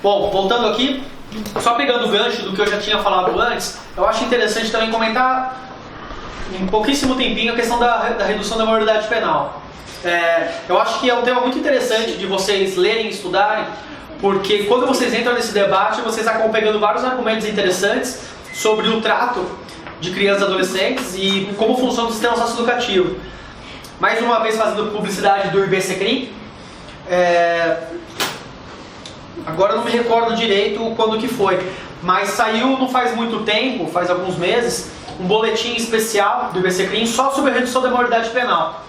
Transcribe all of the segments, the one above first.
Bom, voltando aqui, só pegando o gancho do que eu já tinha falado antes, eu acho interessante também comentar em pouquíssimo tempinho a questão da redução da maioridade penal. Eu acho que é um tema muito interessante de vocês lerem e estudarem, porque quando vocês entram nesse debate, vocês acabam pegando vários argumentos interessantes sobre o trato de crianças e adolescentes e como funciona o sistema socioeducativo. Mais uma vez fazendo publicidade do IBCCRIM, agora eu não me recordo direito quando que foi, mas saiu não faz muito tempo, faz alguns meses, um boletim especial do IBCCRIM só sobre a redução da maioridade penal.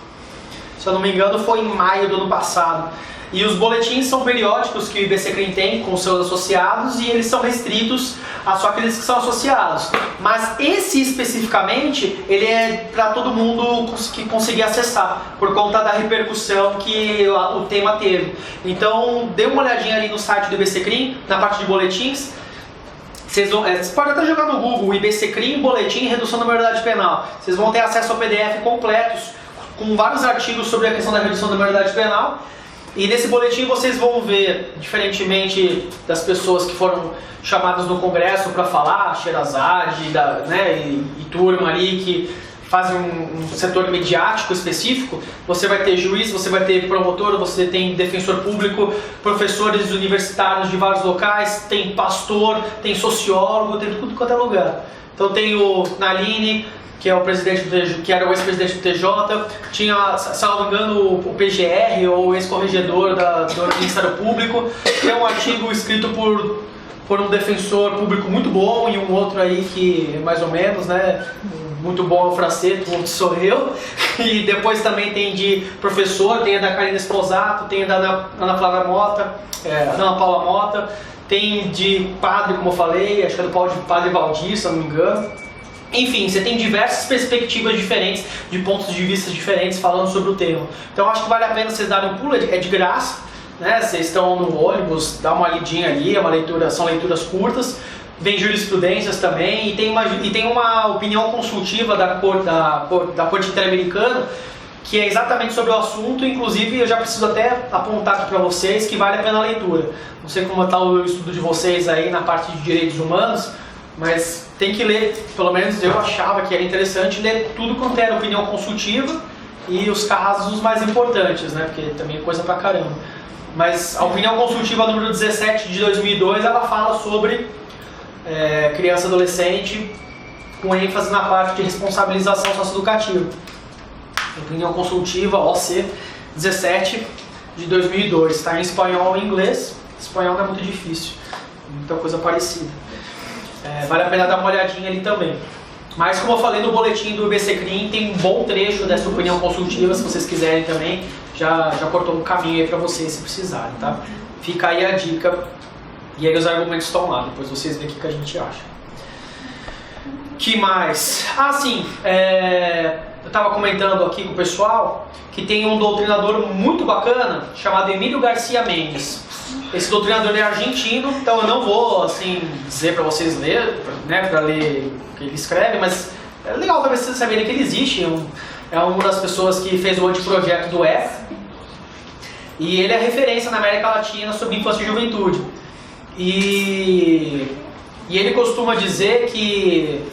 Se eu não me engano foi em maio do ano passado. E os boletins são periódicos que o IBCCRIM tem com seus associados e eles são restritos a só aqueles que são associados. Mas esse especificamente, ele é para todo mundo que conseguir acessar, por conta da repercussão que o tema teve. Então, dê uma olhadinha ali no site do IBCCRIM, na parte de boletins. Vocês podem até jogar no Google, IBCCRIM, boletim, redução da maioridade penal. Vocês vão ter acesso ao PDF completos, com vários artigos sobre a questão da redução da maioridade penal. E nesse boletim vocês vão ver, diferentemente das pessoas que foram chamadas no Congresso para falar, Sherazade, e turma ali que fazem um setor mediático específico, você vai ter juiz, você vai ter promotor, você tem defensor público, professores universitários de vários locais, tem pastor, tem sociólogo, tem tudo quanto é lugar. Então tem o Naline, que é o presidente que era o ex-presidente do TJ, tinha, se não me engano, o PGR, ou o ex-corregedor do Ministério Público, tem um artigo escrito por um defensor público muito bom e um outro aí que, mais ou menos, né, muito bom é o Fraceto, o outro sou eu, e depois também tem de professor, tem a da Karina Esposato, tem a da Ana Paula Mota, tem de padre, como eu falei, acho que é do padre Valdir, se eu não me engano. Enfim, você tem diversas perspectivas diferentes, de pontos de vista diferentes falando sobre o tema. Então acho que vale a pena vocês darem um pulo, é de graça, né? Vocês estão no ônibus, dá uma lidinha ali, são leituras curtas, vem jurisprudências também, e tem uma opinião consultiva da Corte Interamericana, que é exatamente sobre o assunto. Inclusive eu já preciso até apontar aqui para vocês que vale a pena a leitura. Não sei como está o estudo de vocês aí na parte de direitos humanos, mas tem que ler, pelo menos eu achava que era interessante ler tudo quanto era opinião consultiva e os casos mais importantes, né? Porque também é coisa pra caramba. Mas a opinião consultiva número 17 de 2002, ela fala sobre criança e adolescente com ênfase na parte de responsabilização socioeducativa. Opinião consultiva OC 17 de 2002, está em espanhol e inglês. Espanhol não é muito difícil, muita coisa parecida. Vale a pena dar uma olhadinha ali também. Mas como eu falei no boletim do IBCCRIM, tem um bom trecho dessa opinião consultiva, se vocês quiserem também, já cortou um caminho aí para vocês se precisarem, tá? Fica aí a dica, e aí os argumentos estão lá, depois vocês veem o que a gente acha. Que mais? Sim, eu estava comentando aqui com o pessoal que tem um doutrinador muito bacana chamado Emílio Garcia Mendes. Esse doutrinador é argentino, então eu não vou assim dizer para vocês ler, né, para ler o que ele escreve, mas é legal para vocês saberem que ele existe. É uma das pessoas que fez o anteprojeto do EF, e ele é referência na América Latina sobre infância e juventude. E ele costuma dizer que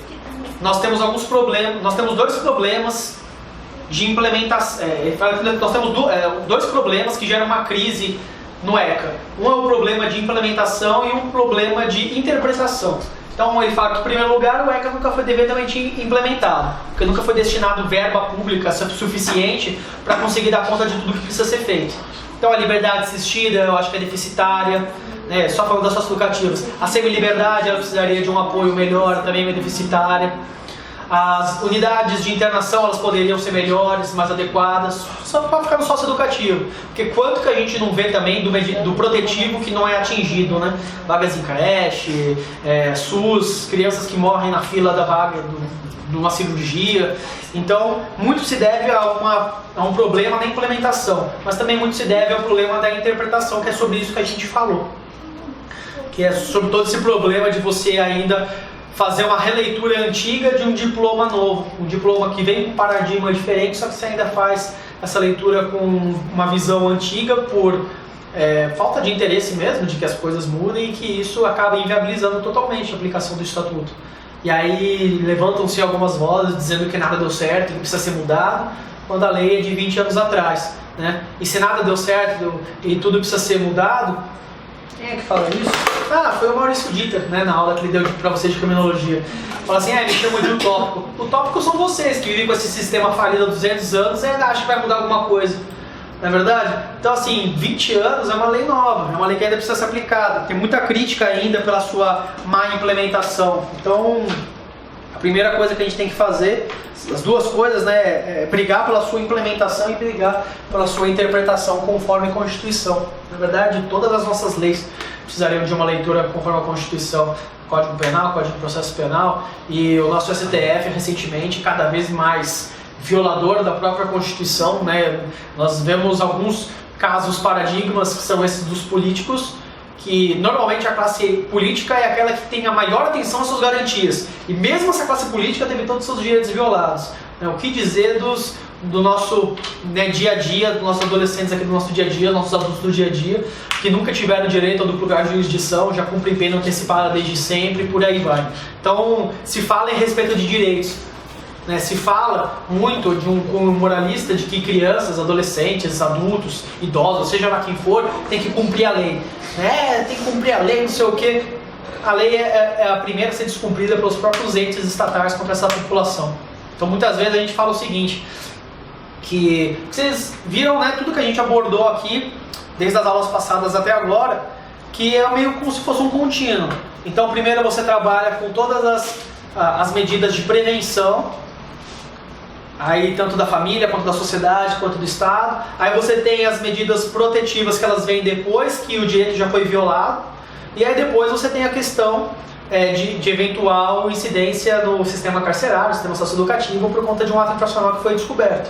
nós temos alguns problemas, nós temos dois problemas de implementação. Nós temos dois problemas que geram uma crise no ECA. Um é o problema de implementação e um problema de interpretação. Então ele fala que, em primeiro lugar, o ECA nunca foi devidamente implementado, porque nunca foi destinado verba pública suficiente para conseguir dar conta de tudo que precisa ser feito. Então a liberdade assistida eu acho que é deficitária, né? Só falando das socioeducativas. A semi-liberdade ela precisaria de um apoio melhor, também é deficitária. As unidades de internação elas poderiam ser melhores, mais adequadas, só para ficar no socioeducativo. Porque quanto que a gente não vê também do protetivo que não é atingido, né? Vagas em creche, SUS, crianças que morrem na fila da vaga de uma cirurgia. Então, muito se deve a um problema na implementação, mas também muito se deve ao problema da interpretação, que é sobre isso que a gente falou. Que é sobre todo esse problema de você ainda fazer uma releitura antiga de um diploma novo, um diploma que vem com um paradigma diferente, só que você ainda faz essa leitura com uma visão antiga por falta de interesse mesmo de que as coisas mudem e que isso acaba inviabilizando totalmente a aplicação do Estatuto. E aí levantam-se algumas vozes dizendo que nada deu certo, que precisa ser mudado, quando a lei é de 20 anos atrás, né? E se nada deu certo e tudo precisa ser mudado, quem é que fala isso? Foi o Maurício Dieter, né, na aula que ele deu para vocês de criminologia. Fala assim, me chamam de utópico. Utópicos são vocês que vivem com esse sistema falido há 200 anos e ainda acham que vai mudar alguma coisa. Não é verdade? Então assim, 20 anos é uma lei nova, é uma lei que ainda precisa ser aplicada. Tem muita crítica ainda pela sua má implementação. Então, a primeira coisa que a gente tem que fazer, as duas coisas, né, é brigar pela sua implementação e brigar pela sua interpretação conforme a Constituição. Na verdade, todas as nossas leis precisariam de uma leitura conforme a Constituição. Código Penal, Código de Processo Penal, e o nosso STF recentemente cada vez mais violador da própria Constituição, né? Nós vemos alguns casos paradigmas que são esses dos políticos, que normalmente a classe política é aquela que tem a maior atenção às suas garantias, e mesmo essa classe política teve todos os seus direitos violados. O que dizer do nosso, né, dia a dia, dos nossos adolescentes aqui do nosso dia a dia, nossos adultos do dia a dia, que nunca tiveram direito ao duplo grau de jurisdição, já cumprem pena antecipada desde sempre, e por aí vai. Então, se fala em respeito de direitos. Se fala muito de um moralista de que crianças, adolescentes, adultos, idosos, seja lá quem for, tem que cumprir a lei. Tem que cumprir a lei, não sei o quê. A lei é a primeira a ser descumprida pelos próprios entes estatais contra essa população. Então muitas vezes a gente fala o seguinte, que vocês viram, né, tudo que a gente abordou aqui, desde as aulas passadas até agora, que é meio como se fosse um contínuo. Então primeiro você trabalha com todas as medidas de prevenção, aí tanto da família, quanto da sociedade, quanto do Estado. Aí você tem as medidas protetivas que elas vêm depois que o direito já foi violado. E aí depois você tem a questão de eventual incidência no sistema carcerário, no sistema socioeducativo, por conta de um ato infracional que foi descoberto.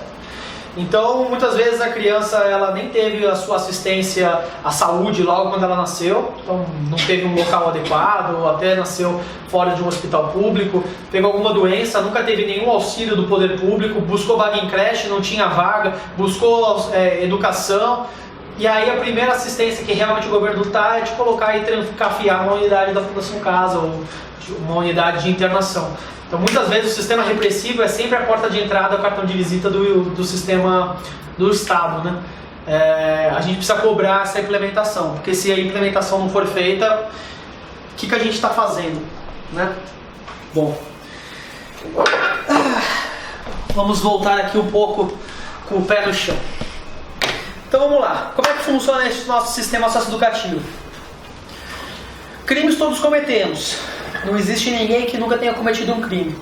Então, muitas vezes a criança ela nem teve a sua assistência à saúde logo quando ela nasceu, então não teve um local adequado, ou até nasceu fora de um hospital público, pegou alguma doença, nunca teve nenhum auxílio do poder público, buscou vaga em creche, não tinha vaga, buscou educação, e aí a primeira assistência que realmente o governo dá é de colocar e trancafiar uma unidade da Fundação Casa, ou uma unidade de internação. Então muitas vezes o sistema repressivo é sempre a porta de entrada, o cartão de visita do sistema do Estado, né? A gente precisa cobrar essa implementação, porque se a implementação não for feita, o que a gente está fazendo, né? Bom, vamos voltar aqui um pouco com o pé no chão. Então vamos lá, como é que funciona esse nosso sistema socioeducativo? Crimes todos cometemos. Não existe ninguém que nunca tenha cometido um crime.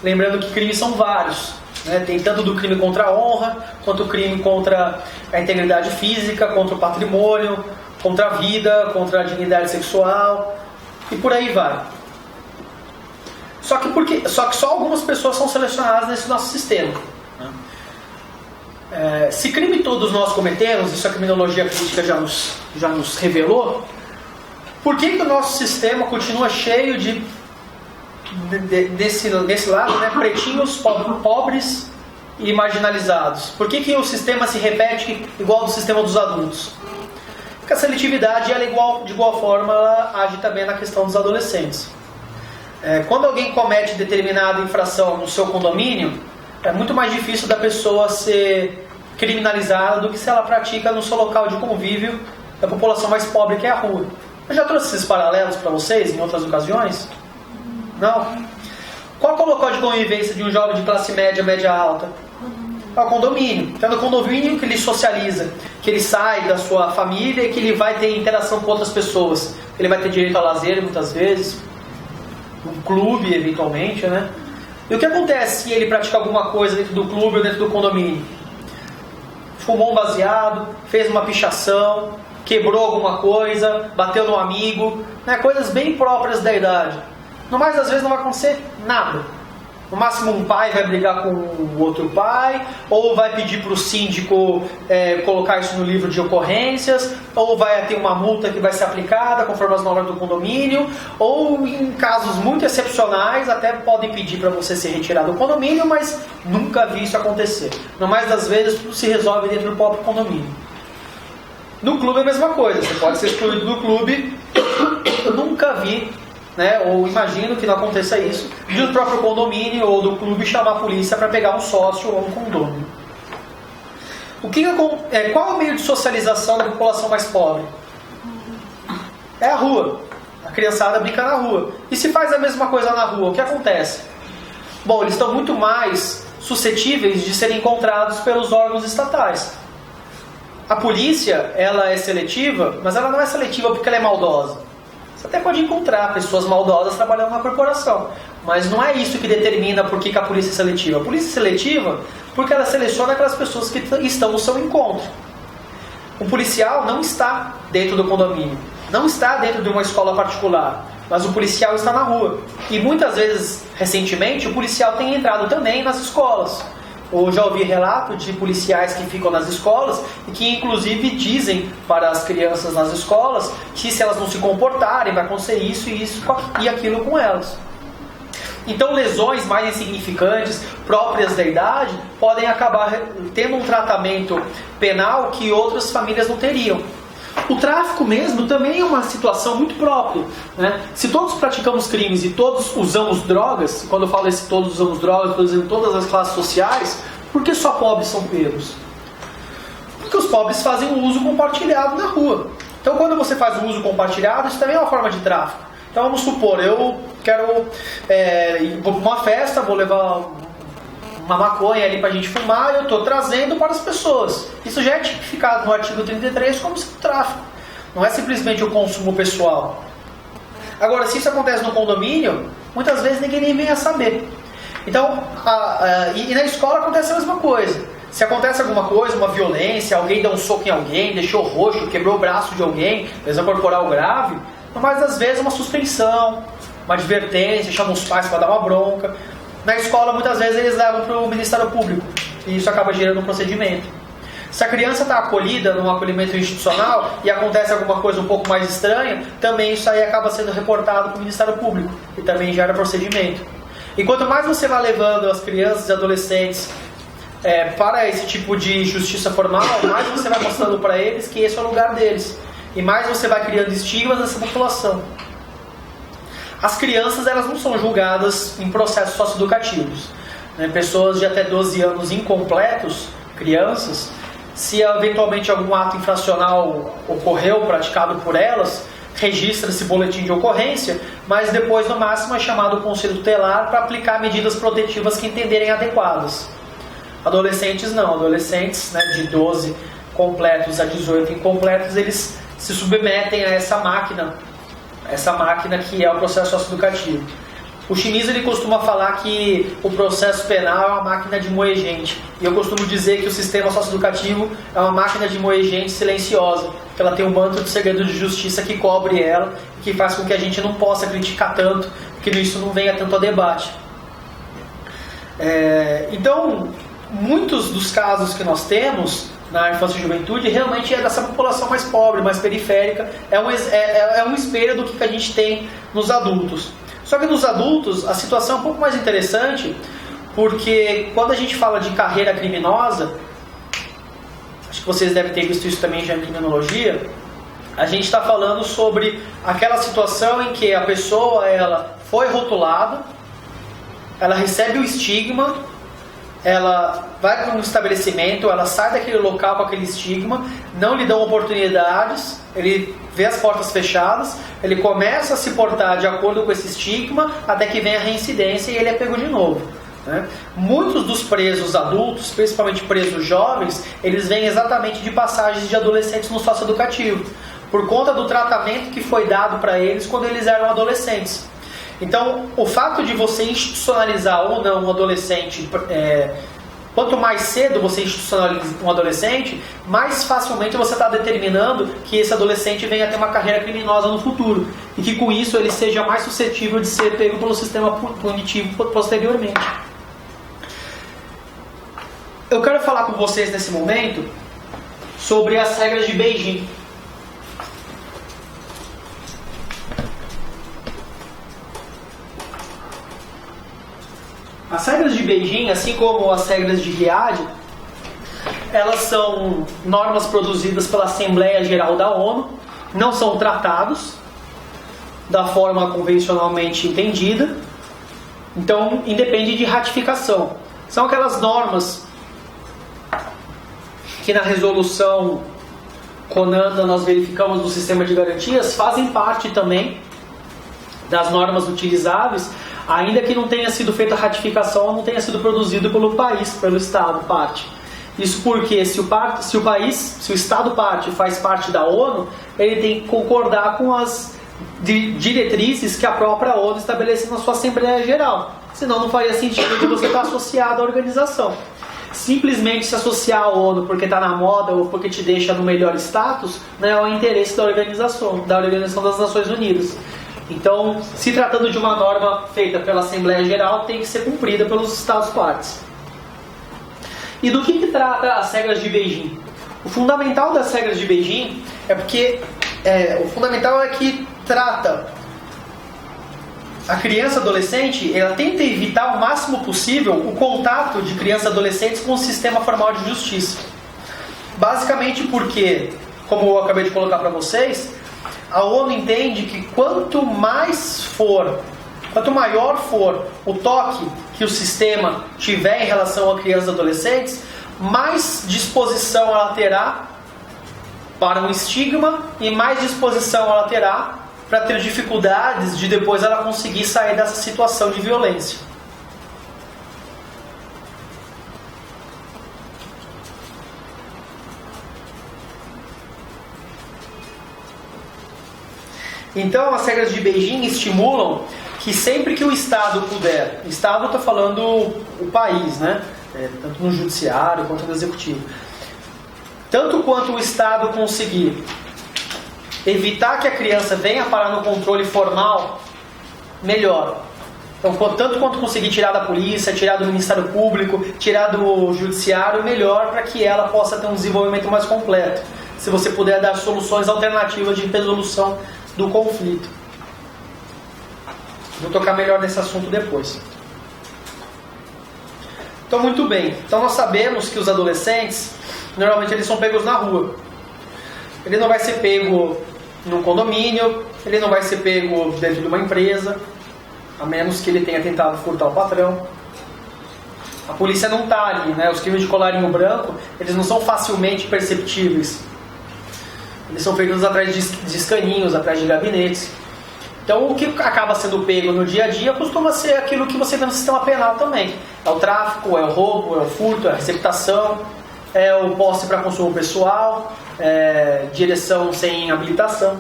Lembrando que crimes são vários, né? Tem tanto do crime contra a honra, quanto o crime contra a integridade física, contra o patrimônio, contra a vida, contra a dignidade sexual, e por aí vai. Só que só algumas pessoas são selecionadas nesse nosso sistema. Se crime todos nós cometemos, isso a criminologia crítica já nos revelou, por que o nosso sistema continua cheio desse lado, né, pretinhos, pobres e marginalizados? Por que o sistema se repete igual ao do sistema dos adultos? Porque a seletividade ela de igual forma ela age também na questão dos adolescentes. Quando alguém comete determinada infração no seu condomínio, é muito mais difícil da pessoa ser criminalizada do que se ela pratica no seu local de convívio da população mais pobre, que é a rua. Eu já trouxe esses paralelos para vocês em outras ocasiões? Não? Qual é o local de convivência de um jovem de classe média, média alta? É o condomínio. Então é no condomínio que ele socializa, que ele sai da sua família e que ele vai ter interação com outras pessoas. Ele vai ter direito a lazer muitas vezes, um clube eventualmente, né? E o que acontece se ele pratica alguma coisa dentro do clube ou dentro do condomínio? Fumou um baseado, fez uma pichação, quebrou alguma coisa, bateu no amigo, né? Coisas bem próprias da idade. No mais das vezes não vai acontecer nada. No máximo um pai vai brigar com o outro pai, ou vai pedir para o síndico colocar isso no livro de ocorrências, ou vai ter uma multa que vai ser aplicada conforme as normas do condomínio, ou em casos muito excepcionais até podem pedir para você ser retirado do condomínio, mas nunca vi isso acontecer. No mais das vezes tudo se resolve dentro do próprio condomínio. No clube é a mesma coisa, você pode ser excluído do clube. Eu nunca vi, né, ou imagino que não aconteça isso, de do próprio condomínio ou do clube chamar a polícia para pegar um sócio ou um condômino. Qual é o meio de socialização da população mais pobre? É a rua. A criançada brinca na rua. E se faz a mesma coisa na rua, o que acontece? Bom, eles estão muito mais suscetíveis de serem encontrados pelos órgãos estatais. A polícia, ela é seletiva, mas ela não é seletiva porque ela é maldosa. Você até pode encontrar pessoas maldosas trabalhando na corporação, mas não é isso que determina por que a polícia é seletiva. A polícia é seletiva porque ela seleciona aquelas pessoas que estão no seu encontro. O policial não está dentro do condomínio, não está dentro de uma escola particular, mas o policial está na rua. E muitas vezes, recentemente, o policial tem entrado também nas escolas. Eu já ouvi relato de policiais que ficam nas escolas e que inclusive dizem para as crianças nas escolas que se elas não se comportarem vai acontecer isso e aquilo com elas. Então lesões mais insignificantes, próprias da idade, podem acabar tendo um tratamento penal que outras famílias não teriam. O tráfico mesmo também é uma situação muito própria, né? Se todos praticamos crimes e todos usamos drogas, quando eu falo esse todos usamos drogas, estou dizendo todas as classes sociais, por que só pobres são pegos? Porque os pobres fazem o uso compartilhado na rua. Então quando você faz o uso compartilhado, isso também é uma forma de tráfico. Então vamos supor, eu quero vou para uma festa, vou levar uma maconha ali para a gente fumar e eu estou trazendo para as pessoas. Isso já é tipificado no artigo 33 como tráfico. Não é simplesmente o consumo pessoal. Agora, se isso acontece no condomínio, muitas vezes ninguém nem vem a saber. Então, e na escola acontece a mesma coisa. Se acontece alguma coisa, uma violência, alguém dá um soco em alguém, deixou roxo, quebrou o braço de alguém, lesão corporal grave, mas às vezes uma suspensão, uma advertência, chamam os pais para dar uma bronca. Na escola, muitas vezes, eles levam para o Ministério Público. E isso acaba gerando um procedimento. Se a criança está acolhida num acolhimento institucional e acontece alguma coisa um pouco mais estranha, também isso aí acaba sendo reportado para o Ministério Público. E também gera procedimento. E quanto mais você vai levando as crianças e adolescentes para esse tipo de justiça formal, mais você vai mostrando para eles que esse é o lugar deles. E mais você vai criando estigmas nessa população. As crianças, elas não são julgadas em processos socioeducativos. Né? Pessoas de até 12 anos incompletos, crianças, se eventualmente algum ato infracional ocorreu, praticado por elas, registra-se boletim de ocorrência, mas depois, no máximo, é chamado o Conselho Tutelar para aplicar medidas protetivas que entenderem adequadas. Adolescentes não. Adolescentes, né, de 12 completos a 18 incompletos, eles se submetem a essa máquina que é o processo socioeducativo. O Chimizo, ele costuma falar que o processo penal é uma máquina de moer gente. E eu costumo dizer que o sistema socioeducativo é uma máquina de moer gente silenciosa, que ela tem um manto de segredo de justiça que cobre ela, que faz com que a gente não possa criticar tanto, que isso não venha tanto a debate. Então, muitos dos casos que nós temos na infância e juventude realmente é dessa população mais pobre, mais periférica, é um espelho do que a gente tem nos adultos. Só que nos adultos a situação é um pouco mais interessante, porque quando a gente fala de carreira criminosa, acho que vocês devem ter visto isso também já em criminologia, a gente está falando sobre aquela situação em que a pessoa ela foi rotulada, ela recebe o estigma, ela vai para um estabelecimento, ela sai daquele local com aquele estigma, não lhe dão oportunidades, ele vê as portas fechadas, ele começa a se portar de acordo com esse estigma, até que vem a reincidência e ele é pego de novo. Né? Muitos dos presos adultos, principalmente presos jovens, eles vêm exatamente de passagens de adolescentes no socioeducativo, por conta do tratamento que foi dado para eles quando eles eram adolescentes. Então, o fato de você institucionalizar ou não um adolescente, quanto mais cedo você institucionaliza um adolescente, mais facilmente você está determinando que esse adolescente venha a ter uma carreira criminosa no futuro. E que com isso ele seja mais suscetível de ser pego pelo sistema punitivo posteriormente. Eu quero falar com vocês nesse momento sobre as regras de Beijing. As regras de Beijing, assim como as regras de Riad, elas são normas produzidas pela Assembleia Geral da ONU, não são tratados da forma convencionalmente entendida, então independe de ratificação. São aquelas normas que na resolução CONANDA nós verificamos no sistema de garantias, fazem parte também das normas utilizáveis, ainda que não tenha sido feita a ratificação ou não tenha sido produzido pelo país, pelo Estado parte. Isso porque se o Estado parte faz parte da ONU, ele tem que concordar com as diretrizes que a própria ONU estabelece na sua Assembleia Geral. Senão não faria sentido de você estar associado à organização. Simplesmente se associar à ONU porque está na moda ou porque te deixa no melhor status, não é o interesse da Organização das Nações Unidas. Então, se tratando de uma norma feita pela Assembleia Geral, tem que ser cumprida pelos Estados-partes. E do que trata as regras de Beijing? O fundamental das regras de Beijing é porque o fundamental é que trata a criança e adolescente, ela tenta evitar o máximo possível o contato de crianças e adolescentes com o sistema formal de justiça. Basicamente porque, como eu acabei de colocar para vocês, a ONU entende que quanto maior for o toque que o sistema tiver em relação a crianças e adolescentes, mais disposição ela terá para um estigma e mais disposição ela terá para ter dificuldades de depois ela conseguir sair dessa situação de violência. Então, as regras de Beijing estimulam que sempre que o Estado puder, Estado eu estou falando o país, né? Tanto no judiciário quanto no executivo, tanto quanto o Estado conseguir evitar que a criança venha parar no controle formal, melhor. Então, tanto quanto conseguir tirar da polícia, tirar do Ministério Público, tirar do Judiciário, melhor para que ela possa ter um desenvolvimento mais completo. Se você puder dar soluções alternativas de resolução do conflito. Vou tocar melhor nesse assunto depois. Então, muito bem. Então, nós sabemos que os adolescentes, normalmente eles são pegos na rua. Ele não vai ser pego num condomínio, ele não vai ser pego dentro de uma empresa, a menos que ele tenha tentado furtar o patrão. A polícia não está ali, né? Os crimes de colarinho branco, eles não são facilmente perceptíveis. Eles são feitos atrás de escaninhos, atrás de gabinetes. Então, o que acaba sendo pego no dia a dia costuma ser aquilo que você vê no sistema penal também. É o tráfico, é o roubo, é o furto, é a receptação, é o posse para consumo pessoal, direção sem habilitação.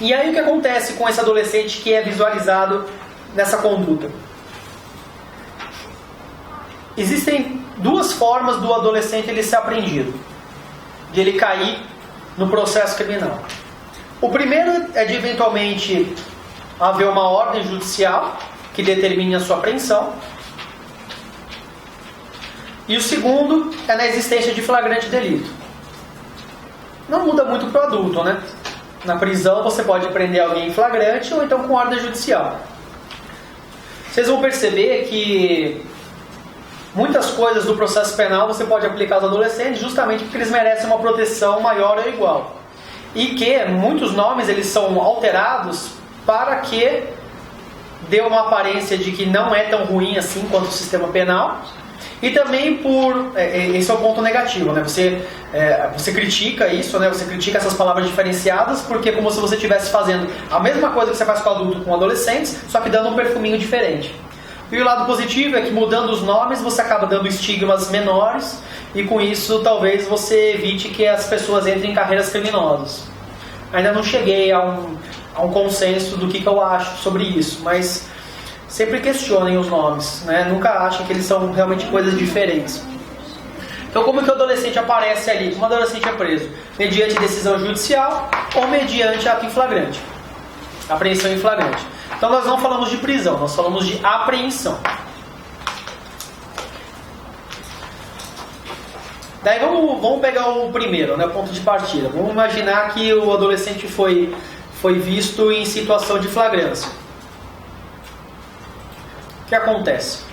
E aí o que acontece com esse adolescente que é visualizado nessa conduta? Existem duas formas do adolescente ele ser apreendido, de ele cair no processo criminal. O primeiro é de eventualmente haver uma ordem judicial que determine a sua apreensão. E o segundo é na existência de flagrante delito. Não muda muito para o adulto, né? Na prisão você pode prender alguém em flagrante ou então com ordem judicial. Vocês vão perceber que muitas coisas do processo penal você pode aplicar aos adolescentes justamente porque eles merecem uma proteção maior ou igual. E que muitos nomes eles são alterados para que dê uma aparência de que não é tão ruim assim quanto o sistema penal. E também esse é o ponto negativo, né? Você critica isso, né? Você critica essas palavras diferenciadas porque é como se você estivesse fazendo a mesma coisa que você faz com adulto com adolescentes, só que dando um perfuminho diferente. E o lado positivo é que mudando os nomes você acaba dando estigmas menores e com isso talvez você evite que as pessoas entrem em carreiras criminosas. Ainda não cheguei a um consenso do que eu acho sobre isso, mas sempre questionem os nomes, né? Nunca achem que eles são realmente coisas diferentes. Então, como é que o adolescente aparece ali? Como o adolescente é preso? Mediante decisão judicial ou mediante ato em flagrante? Apreensão em flagrante. Então, nós não falamos de prisão, nós falamos de apreensão. Daí, vamos pegar o primeiro, né? O ponto de partida. Vamos imaginar que o adolescente foi visto em situação de flagrância. O que acontece?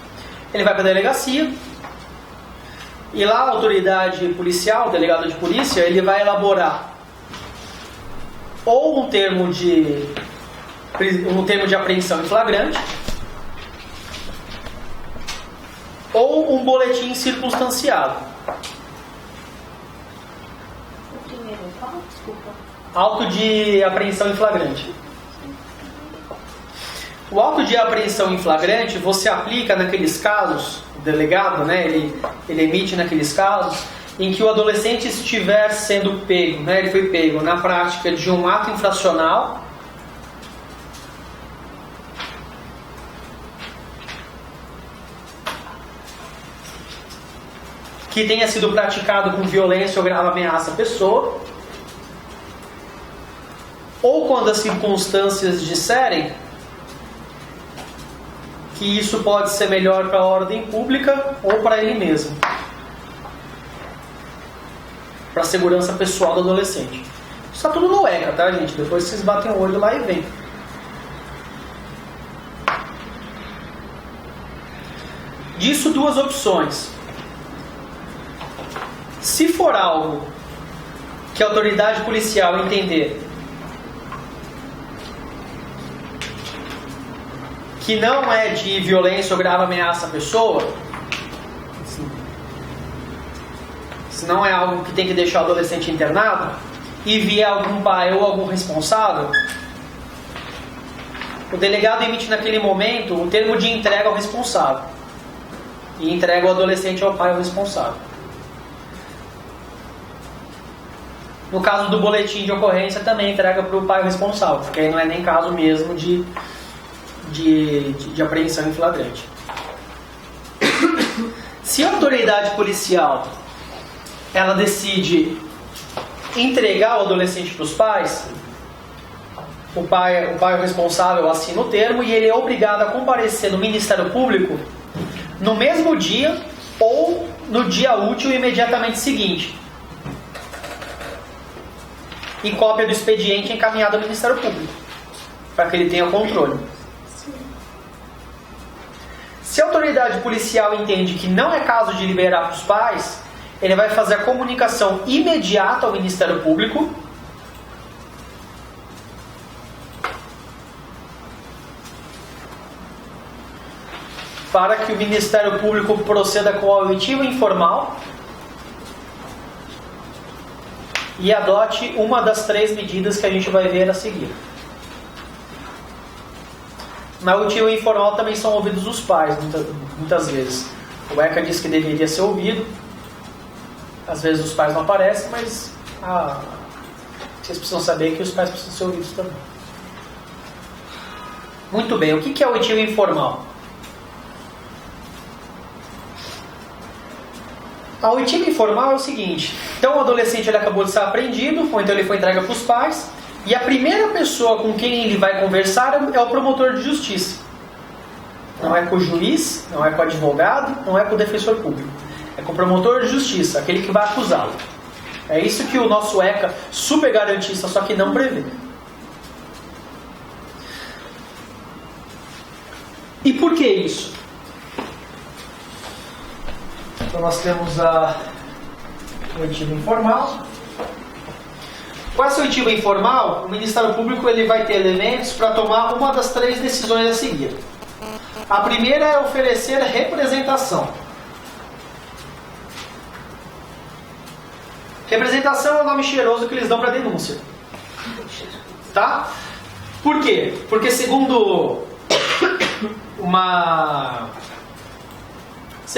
Ele vai para a delegacia e lá a autoridade policial, o delegado de polícia, ele vai elaborar ou um termo de apreensão em flagrante ou um boletim circunstanciado. O primeiro, qual? Desculpa. Auto de apreensão em flagrante. O auto de apreensão em flagrante você aplica naqueles casos, o delegado, né, ele emite naqueles casos em que o adolescente estiver sendo pego, né, ele foi pego na prática de um ato infracional que tenha sido praticado com violência ou grave ameaça à pessoa, ou quando as circunstâncias disserem que isso pode ser melhor para a ordem pública ou para ele mesmo, para a segurança pessoal do adolescente. Isso está tudo no ECA, tá, gente? Depois vocês batem o olho lá e vêm. Disso, duas opções. Se for algo que a autoridade policial entender que não é de violência ou grave ameaça à pessoa, se não é algo que tem que deixar o adolescente internado, e vier algum pai ou algum responsável, o delegado emite naquele momento o termo de entrega ao responsável e entrega o adolescente ao pai ou responsável. No caso do boletim de ocorrência, também entrega para o pai responsável, porque aí não é nem caso mesmo de apreensão em flagrante. Se a autoridade policial ela decide entregar o adolescente para os pais, o pai responsável assina o termo e ele é obrigado a comparecer no Ministério Público no mesmo dia ou no dia útil imediatamente seguinte, e cópia do expediente encaminhado ao Ministério Público, para que ele tenha controle. Se a autoridade policial entende que não é caso de liberar para os pais, ele vai fazer a comunicação imediata ao Ministério Público para que o Ministério Público proceda com a oitiva informal e adote uma das 3 medidas que a gente vai ver a seguir. Na oitiva informal também são ouvidos os pais, muitas vezes. O ECA diz que deveria ser ouvido, às vezes os pais não aparecem, mas vocês precisam saber que os pais precisam ser ouvidos também. Muito bem, o que é a oitiva informal? A oitiva informal é o seguinte: então o adolescente ele acabou de ser apreendido, ou então ele foi entregue para os pais, e a primeira pessoa com quem ele vai conversar é o promotor de justiça. Não é com o juiz, não é com o advogado, não é com o defensor público. É com o promotor de justiça, aquele que vai acusá-lo. É isso que o nosso ECA super garantista, só que não prevê. E por que isso? Então nós temos a oitiva informal. Com essa oitiva informal, o Ministério Público ele vai ter elementos para tomar uma das 3 decisões a seguir. A primeira é oferecer representação. Representação é o nome cheiroso que eles dão para denúncia. Tá? Por quê? Porque segundo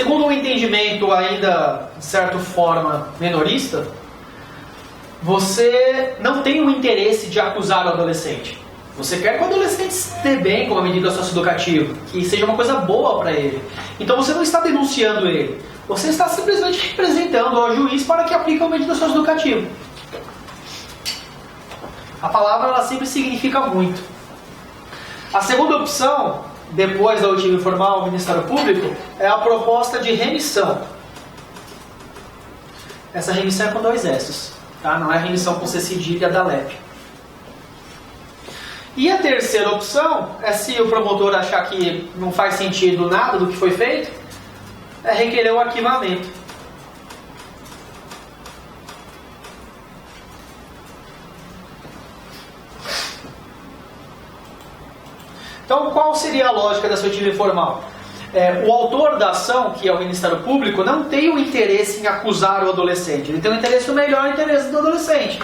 um entendimento ainda, de certa forma, menorista, você não tem o interesse de acusar o adolescente. Você quer que o adolescente esteja bem com a medida socioeducativa, que seja uma coisa boa para ele. Então você não está denunciando ele. Você está simplesmente representando ao juiz para que aplique a medida socioeducativa. A palavra ela sempre significa muito. A segunda opção, depois da oitiva informal ao Ministério Público, é a proposta de remissão. Essa remissão é com 2 S's, tá? Não é remissão com C cedilha da LEP. E a terceira opção é, se o promotor achar que não faz sentido nada do que foi feito, é requerer o arquivamento. Então, qual seria a lógica dessa oitiva informal? O autor da ação, que é o Ministério Público, não tem o interesse em acusar o adolescente. Ele tem o interesse no melhor interesse do adolescente,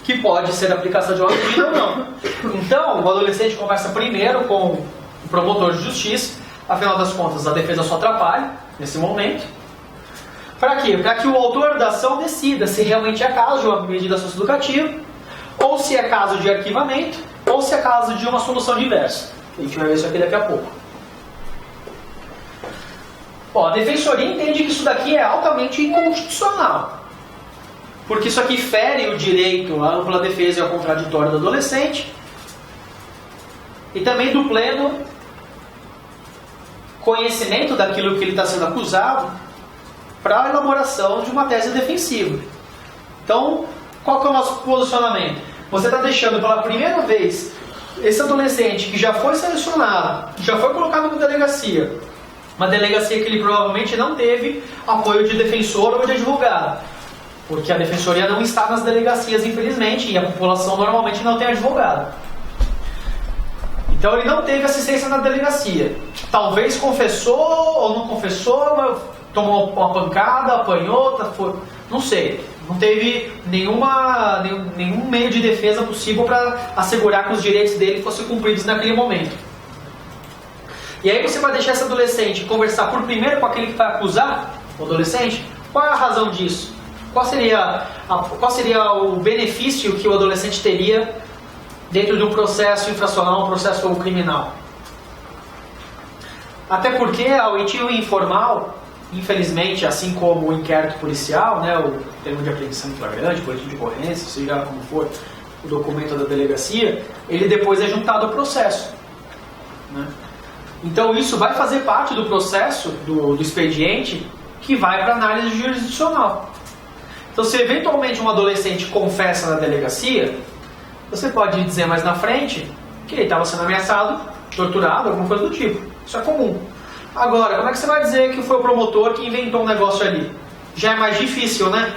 que pode ser a aplicação de uma medida ou não. Então, o adolescente conversa primeiro com o promotor de justiça. Afinal das contas, a defesa só atrapalha nesse momento. Para quê? Para que o autor da ação decida se realmente é caso de uma medida socioeducativa, ou se é caso de arquivamento, ou se é caso de uma solução diversa. A gente vai ver isso aqui daqui a pouco. A Defensoria entende que isso daqui é altamente inconstitucional, porque isso aqui fere o direito à ampla defesa e ao contraditório do adolescente, e também do pleno conhecimento daquilo que ele está sendo acusado para a elaboração de uma tese defensiva. Então, qual que é o nosso posicionamento? Você está deixando pela primeira vez esse adolescente que já foi selecionado, já foi colocado na delegacia, uma delegacia que ele provavelmente não teve apoio de defensor ou de advogado, porque a defensoria não está nas delegacias, infelizmente, e a população normalmente não tem advogado. Então ele não teve assistência na delegacia. Talvez confessou ou não confessou, tomou uma pancada, apanhou, não sei. Não teve nenhum meio de defesa possível para assegurar que os direitos dele fossem cumpridos naquele momento. E aí você vai deixar esse adolescente conversar por primeiro com aquele que vai acusar o adolescente? Qual é a razão disso? Qual seria o benefício que o adolescente teria dentro de um processo infracional, um processo criminal? Até porque a oitiva informal, infelizmente, assim como o inquérito policial, né, o termo de apreensão em flagrante, boletim de ocorrência, seja como for o documento da delegacia, ele depois é juntado ao processo, né? Então isso vai fazer parte do processo do expediente que vai para a análise jurisdicional. Então se eventualmente um adolescente confessa na delegacia, você pode dizer mais na frente que ele estava sendo ameaçado, torturado, alguma coisa do tipo. Isso é comum. Agora, como é que você vai dizer que foi o promotor que inventou um negócio ali? Já é mais difícil, né?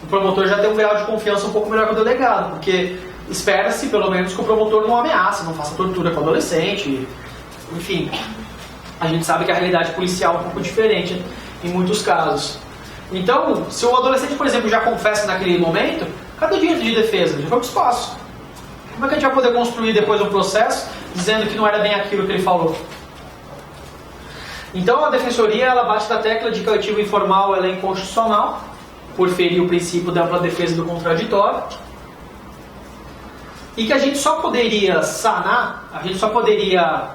O promotor já tem um grau de confiança um pouco melhor que o delegado, porque espera-se, pelo menos, que o promotor não ameace, não faça tortura com o adolescente. Enfim, a gente sabe que a realidade policial é um pouco diferente em muitos casos. Então, se o adolescente, por exemplo, já confessa naquele momento, cadê o direito de defesa? Ele foi para o espaço. Como é que a gente vai poder construir depois um processo dizendo que não era bem aquilo que ele falou? Então a defensoria ela bate na tecla de que a oitiva informal ela é inconstitucional, por ferir o princípio da ampla defesa do contraditório, e que a gente só poderia sanar, a gente só poderia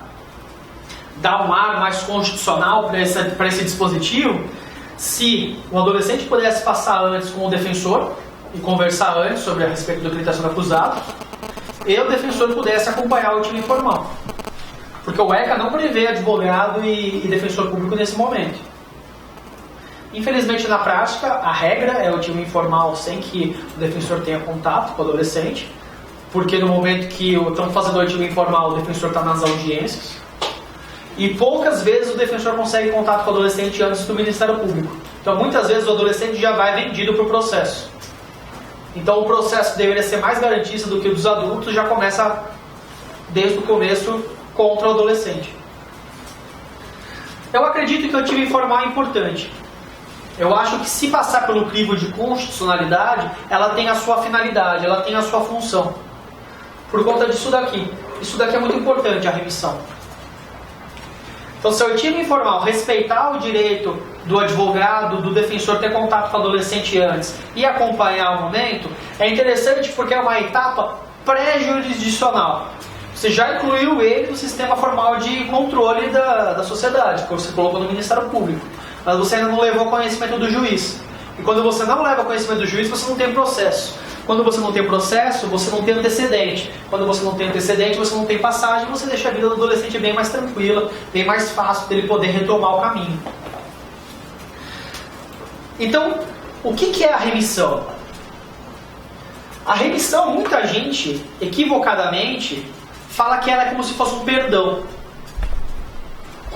dar um ar mais constitucional para esse dispositivo se o adolescente pudesse passar antes com o defensor e conversar antes sobre a respeito do que ele está sendo acusado, e o defensor pudesse acompanhar a oitiva informal. Porque o ECA não prevê advogado e defensor público nesse momento. Infelizmente, na prática, a regra é a oitiva informal sem que o defensor tenha contato com o adolescente, porque no momento que estão fazendo a oitiva informal, o defensor está nas audiências, e poucas vezes o defensor consegue contato com o adolescente antes do Ministério Público. Então, muitas vezes o adolescente já vai vendido para o processo. Então, o processo deveria ser mais garantista do que o dos adultos, já começa desde o começo contra o adolescente. Eu acredito que a oitiva informal é importante. Eu acho que se passar pelo crivo de constitucionalidade, ela tem a sua finalidade, ela tem a sua função. Por conta disso daqui. Isso daqui é muito importante, a remissão. Então, se a oitiva informal respeitar o direito do advogado, do defensor ter contato com o adolescente antes e acompanhar o momento, é interessante porque é uma etapa pré-jurisdicional. Você já incluiu ele no sistema formal de controle da sociedade, que você colocou no Ministério Público. Mas você ainda não levou conhecimento do juiz. E quando você não leva conhecimento do juiz, você não tem processo. Quando você não tem processo, você não tem antecedente. Quando você não tem antecedente, você não tem passagem, você deixa a vida do adolescente bem mais tranquila, bem mais fácil dele poder retomar o caminho. Então, o que é a remissão? A remissão, muita gente, equivocadamente, fala que ela é como se fosse um perdão.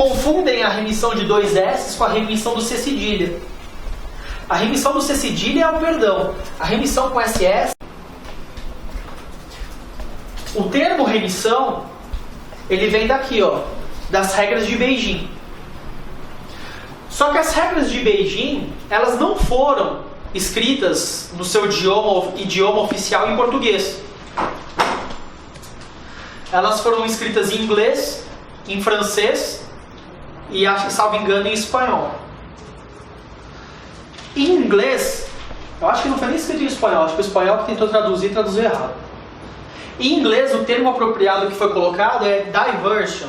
confundem a remissão de 2 S com a remissão do C cedilha. A remissão do C cedilha é o perdão. A remissão com SS... O termo remissão, ele vem daqui, ó, das regras de Beijing. Só que as regras de Beijing, elas não foram escritas no seu idioma oficial em português. Elas foram escritas em inglês, em francês e, salvo engano, em espanhol. Em inglês, eu acho que não foi nem escrito em espanhol, acho que o espanhol que tentou traduzir, traduziu errado. Em inglês, o termo apropriado que foi colocado é diversion.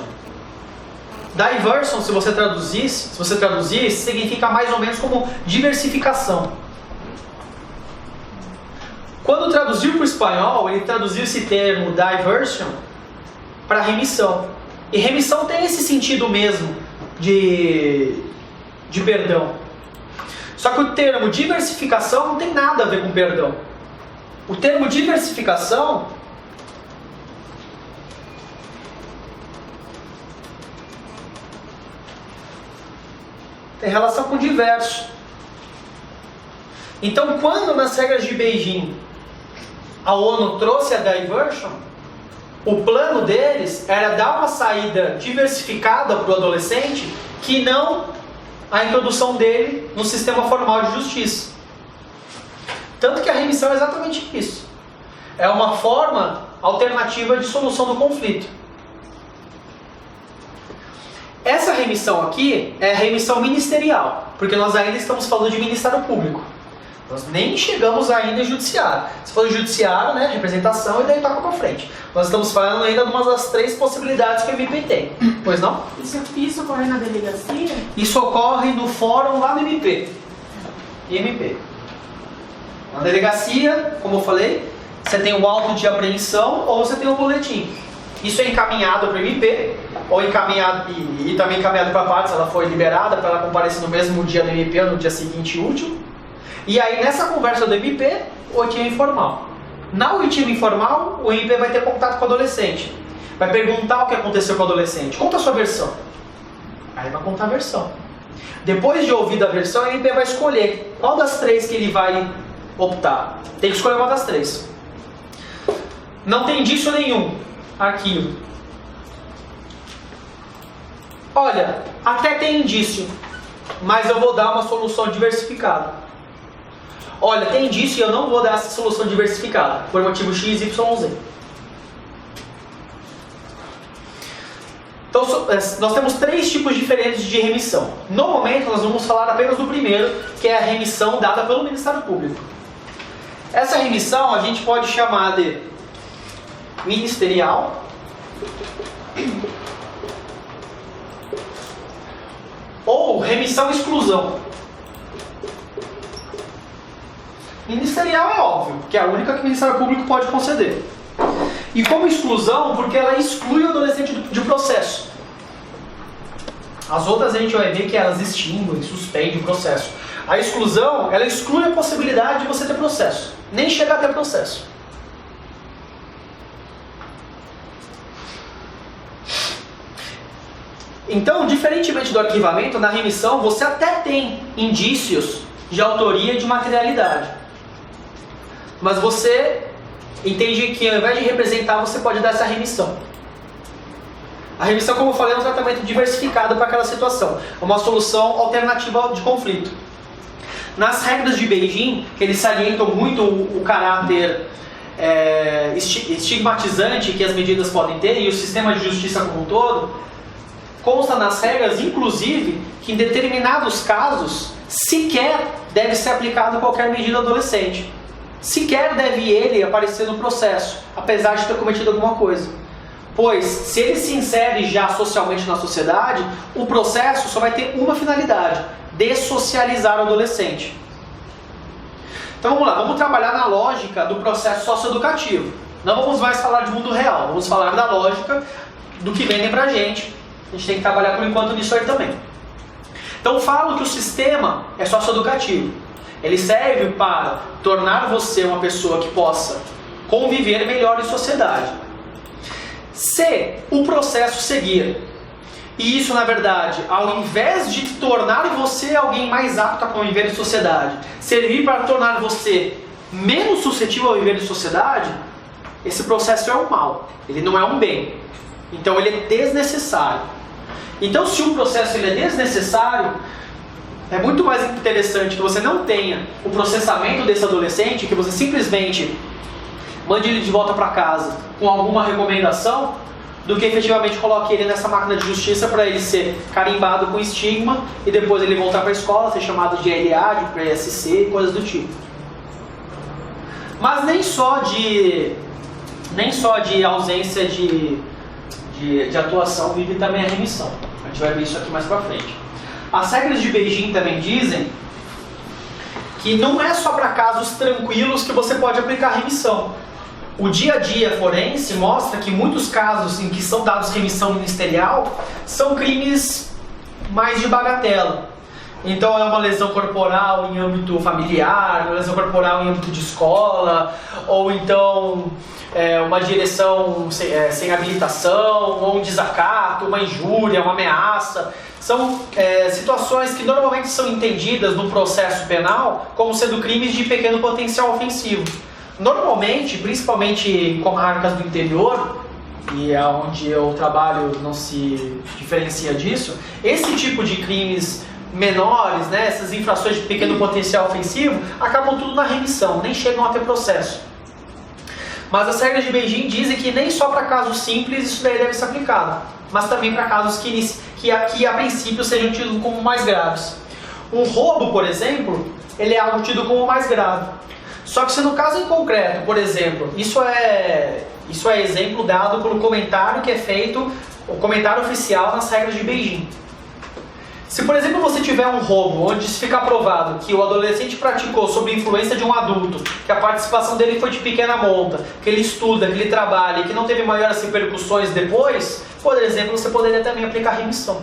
Diversion, se você traduzir, significa mais ou menos como diversificação. Quando traduziu para o espanhol, ele traduziu esse termo diversion para remissão. E remissão tem esse sentido mesmo de perdão. Só que o termo diversificação não tem nada a ver com perdão. O termo diversificação tem relação com diverso. Então, quando nas regras de Beijing a ONU trouxe a diversion, o plano deles era dar uma saída diversificada para o adolescente que não a introdução dele no sistema formal de justiça. Tanto que a remissão é exatamente isso. É uma forma alternativa de solução do conflito. Essa remissão aqui é a remissão ministerial, porque nós ainda estamos falando de Ministério Público. Nós nem chegamos ainda em judiciário. Se for judiciário, né, representação, e daí toca pra frente. Nós estamos falando ainda de uma das 3 possibilidades que a MP tem. Pois não? Isso ocorre na delegacia? Isso ocorre no fórum lá do MP. MP. Na delegacia, como eu falei, você tem o auto de apreensão ou você tem o boletim. Isso é encaminhado para o MP, ou encaminhado, e também encaminhado para a parte, se ela foi liberada, para ela comparecer no mesmo dia do MP ou no dia seguinte útil. E aí, nessa conversa do MP, oitiva informal. Na oitiva informal, o MP vai ter contato com o adolescente. Vai perguntar o que aconteceu com o adolescente. Conta a sua versão. Aí vai contar a versão. Depois de ouvir a versão, o MP vai escolher qual das 3 que ele vai optar. Tem que escolher uma das 3. Não tem indício nenhum. Arquivo. Olha, até tem indício, mas eu vou dar uma solução diversificada. Olha, tem indício e eu não vou dar essa solução diversificada, por motivo X, Y, Z. Então, nós temos 3 tipos diferentes de remissão. No momento, nós vamos falar apenas do primeiro, que é a remissão dada pelo Ministério Público. Essa remissão a gente pode chamar de ministerial ou remissão-exclusão. Ministerial é óbvio, que é a única que o Ministério Público pode conceder. E como exclusão, porque ela exclui o adolescente de processo. As outras a gente vai ver que elas extinguem, suspendem o processo. A exclusão, ela exclui a possibilidade de você ter processo. Nem chegar a ter processo. Então, diferentemente do arquivamento, na remissão você até tem indícios de autoria e de materialidade. Mas você entende que ao invés de representar, você pode dar essa remissão. A remissão, como eu falei, é um tratamento diversificado para aquela situação. É uma solução alternativa de conflito. Nas regras de Beijing, que eles salientam muito o caráter estigmatizante que as medidas podem ter e o sistema de justiça como um todo, consta nas regras, inclusive, que em determinados casos, sequer deve ser aplicado qualquer medida adolescente. Sequer deve ele aparecer no processo, apesar de ter cometido alguma coisa. Pois, se ele se insere já socialmente na sociedade, o processo só vai ter uma finalidade: dessocializar o adolescente. Então vamos lá, vamos trabalhar na lógica do processo socioeducativo. Não vamos mais falar de mundo real, vamos falar da lógica do que vendem pra gente. A gente tem que trabalhar por enquanto nisso aí também. Então falo que o sistema é socioeducativo. Ele serve para tornar você uma pessoa que possa conviver melhor em sociedade. Se o processo seguir E isso, na verdade, ao invés de tornar você alguém mais apto a conviver em sociedade, servir para tornar você menos suscetível a viver em sociedade, esse processo é um mal, ele não é um bem. Então ele é desnecessário. Então se um processo ele é desnecessário, é muito mais interessante que você não tenha o processamento desse adolescente, que você simplesmente mande ele de volta para casa com alguma recomendação, do que efetivamente coloque ele nessa máquina de justiça para ele ser carimbado com estigma e depois ele voltar para a escola, ser chamado de LA, de PSC, coisas do tipo. Mas nem só de ausência de atuação vive também a remissão. A gente vai ver isso aqui mais pra frente. As regras de Beijing também dizem que não é só para casos tranquilos que você pode aplicar remissão. O dia a dia forense mostra que muitos casos em que são dados remissão ministerial são crimes mais de bagatela. Então é uma lesão corporal em âmbito familiar, uma lesão corporal em âmbito de escola, ou então uma direção sem habilitação, ou um desacato, uma injúria, uma ameaça. São situações que normalmente são entendidas no processo penal como sendo crimes de pequeno potencial ofensivo. Normalmente, principalmente em comarcas do interior, e é onde eu trabalho não se diferencia disso, esse tipo de crimes menores, né, essas infrações de pequeno potencial ofensivo, acabam tudo na remissão, nem chegam a ter processo. Mas as regras de Beijing dizem que nem só para casos simples isso daí deve ser aplicado, mas também para casos que a princípio sejam tidos como mais graves. Um roubo, por exemplo, ele é algo tido como mais grave. Só que se no caso em concreto, por exemplo, isso é exemplo dado pelo comentário que é feito, o comentário oficial nas regras de Beijing. Se, por exemplo, você tiver um roubo onde se fica provado que o adolescente praticou sob influência de um adulto, que a participação dele foi de pequena monta, que ele estuda, que ele trabalha e que não teve maiores repercussões depois, por exemplo, você poderia também aplicar remissão.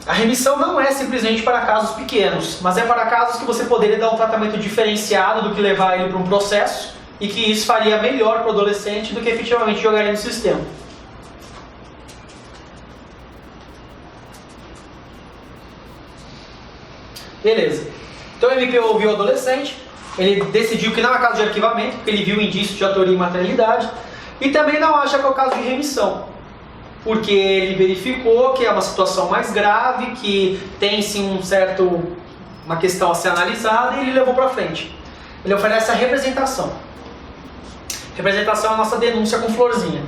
A remissão não é simplesmente para casos pequenos, mas é para casos que você poderia dar um tratamento diferenciado do que levar ele para um processo e que isso faria melhor para o adolescente do que efetivamente jogar ele no sistema. Beleza. Então o MP ouviu o adolescente, ele decidiu que não é caso de arquivamento, porque ele viu indício de autoria e materialidade, e também não acha que é o caso de remissão, porque ele verificou que é uma situação mais grave, que tem sim uma questão a ser analisada, e ele levou para frente. Ele oferece a representação. Representação é a nossa denúncia com florzinha.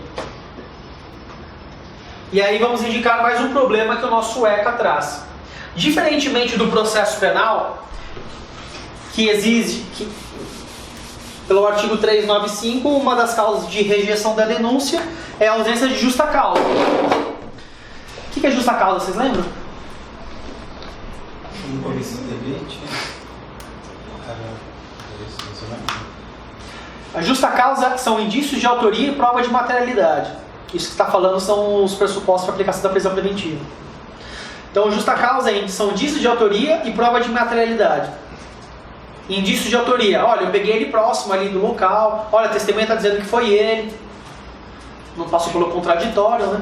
E aí vamos indicar mais um problema que o nosso ECA traz. Diferentemente do processo penal, que exige, pelo artigo 395, uma das causas de rejeição da denúncia é a ausência de justa causa. O que é justa causa, vocês lembram? A justa causa são indícios de autoria e prova de materialidade. Isso que está falando são os pressupostos para aplicação da prisão preventiva. Então, justa causa são indícios de autoria e prova de materialidade. Indícios de autoria. Olha, eu peguei ele próximo ali do local. Olha, a testemunha está dizendo que foi ele. Não passou pelo contraditório, né?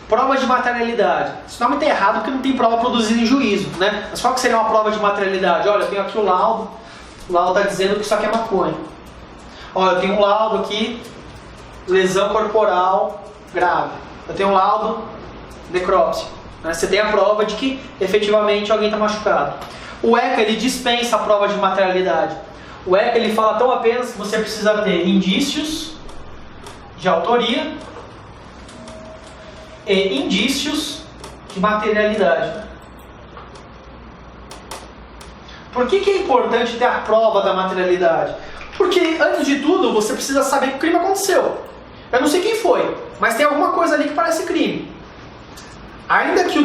Prova de materialidade. Isso não é muito errado porque não tem prova produzida em juízo, né? Mas qual que seria uma prova de materialidade? Olha, eu tenho aqui o laudo. O laudo está dizendo que isso aqui é maconha. Olha, eu tenho um laudo aqui. Lesão corporal grave. Eu tenho um laudo necrópsia. Você tem a prova de que efetivamente alguém está machucado. O ECA ele dispensa a prova de materialidade. O ECA ele fala tão apenas que você precisa ter indícios de autoria e indícios de materialidade. Por que é importante ter a prova da materialidade? Porque antes de tudo você precisa saber que o crime aconteceu. Eu não sei quem foi, mas tem alguma coisa ali que parece crime. Ainda que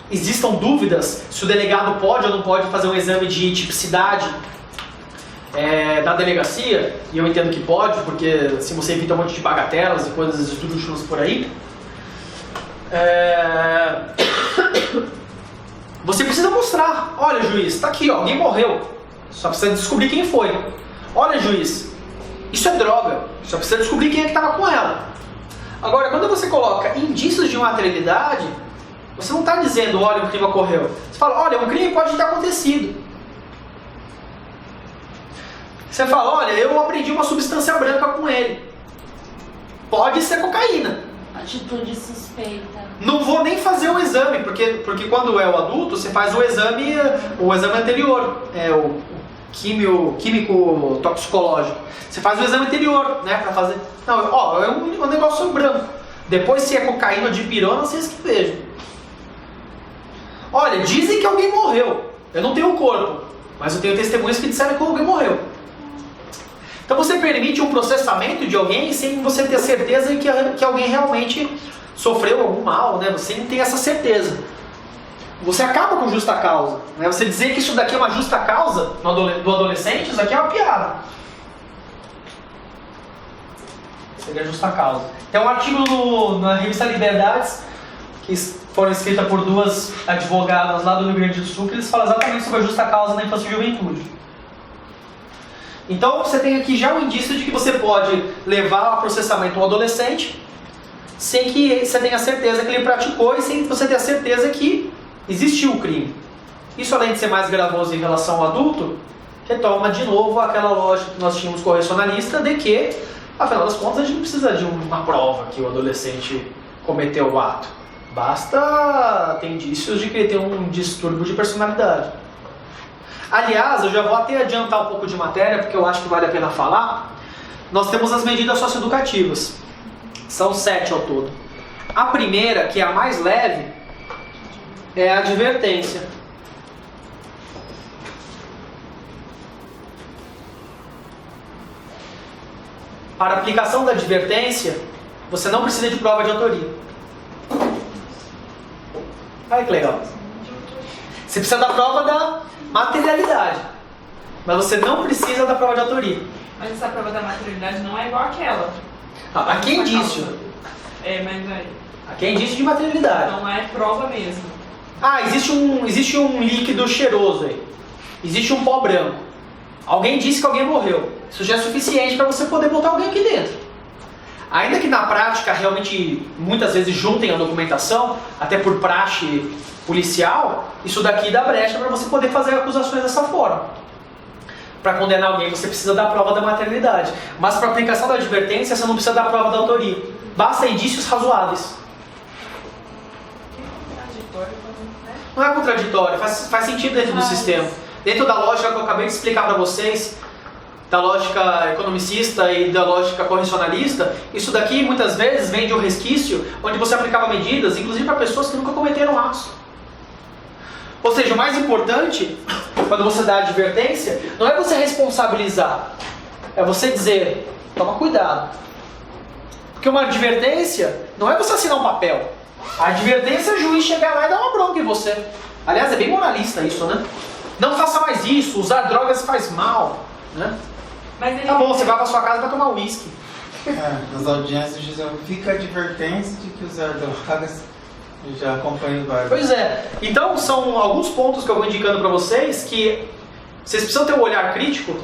existam dúvidas se o delegado pode ou não pode fazer um exame de tipicidade da delegacia, e eu entendo que pode, porque assim você evita um monte de bagatelas e coisas esdrúxulas por aí, você precisa mostrar, olha juiz, está aqui, ó, alguém morreu, só precisa descobrir quem foi. Olha juiz, isso é droga, só precisa descobrir quem é que estava com ela. Agora, quando você coloca indícios de materialidade, você não está dizendo, olha, um crime ocorreu. Você fala, olha, um crime pode ter acontecido. Você fala, olha, eu aprendi uma substância branca com ele. Pode ser cocaína. Atitude suspeita. Não vou nem fazer o exame, porque quando é o adulto, você faz o exame anterior, o químico toxicológico. Você faz o exame anterior, né, pra fazer... Não, ó, é um negócio branco. Depois, se é cocaína ou dipirona, vocês que vejam. Olha, dizem que alguém morreu. Eu não tenho o corpo, mas eu tenho testemunhas que disseram que alguém morreu. Então você permite um processamento de alguém sem você ter certeza que alguém realmente sofreu algum mal, né? Você não tem essa certeza. Você acaba com justa causa. Né? Você dizer que isso daqui é uma justa causa do adolescente, isso aqui é uma piada. Seria justa causa. Tem um artigo na revista Liberdades, que foram escritas por duas advogadas lá do Rio Grande do Sul, que eles falam exatamente sobre a justa causa na infância e juventude. Então você tem aqui já um indício de que você pode levar ao processamento um adolescente sem que você tenha certeza que ele praticou e sem que você tenha certeza que existiu o crime. Isso, além de ser mais gravoso em relação ao adulto, retoma de novo aquela lógica que nós tínhamos correcionalista de que, afinal das contas, a gente não precisa de uma prova que o adolescente cometeu o ato. Basta ter indícios de que ele tem um distúrbio de personalidade. Aliás, eu já vou até adiantar um pouco de matéria, porque eu acho que vale a pena falar. Nós temos as medidas socioeducativas. São 7 ao todo. A primeira, que é a mais leve, é a advertência. Para a aplicação da advertência, você não precisa de prova de autoria. Olha que legal. Você precisa da prova da materialidade, mas você não precisa da prova de autoria. Mas essa prova da materialidade não é igual àquela. Aqui é indício. É, mas aí. Aqui é indício de materialidade. Então é prova mesmo. Ah, existe um líquido cheiroso aí. Existe um pó branco. Alguém disse que alguém morreu. Isso já é suficiente para você poder botar alguém aqui dentro. Ainda que na prática realmente muitas vezes juntem a documentação, até por praxe policial, isso daqui dá brecha para você poder fazer acusações dessa forma. Para condenar alguém você precisa da prova da materialidade. Mas para aplicação da advertência você não precisa da prova da autoria. Basta indícios razoáveis. Não é contraditório, faz sentido dentro do sistema. Dentro da lógica que eu acabei de explicar para vocês, da lógica economicista e da lógica correcionalista, isso daqui muitas vezes vem de um resquício onde você aplicava medidas, inclusive para pessoas que nunca cometeram atos. Ou seja, o mais importante, quando você dá advertência, não é você responsabilizar, é você dizer, toma cuidado. Porque uma advertência não é você assinar um papel. A advertência é o juiz chegar lá e dar uma bronca em você. Aliás, é bem moralista isso, né? Não faça mais isso, usar drogas faz mal, né? Mas Tá bom, você vai pra sua casa e vai tomar uísque. Nas audiências dizem, fica a advertência de que usar drogas, eu já acompanho vários. Pois é, então são alguns pontos que eu vou indicando para vocês que vocês precisam ter um olhar crítico,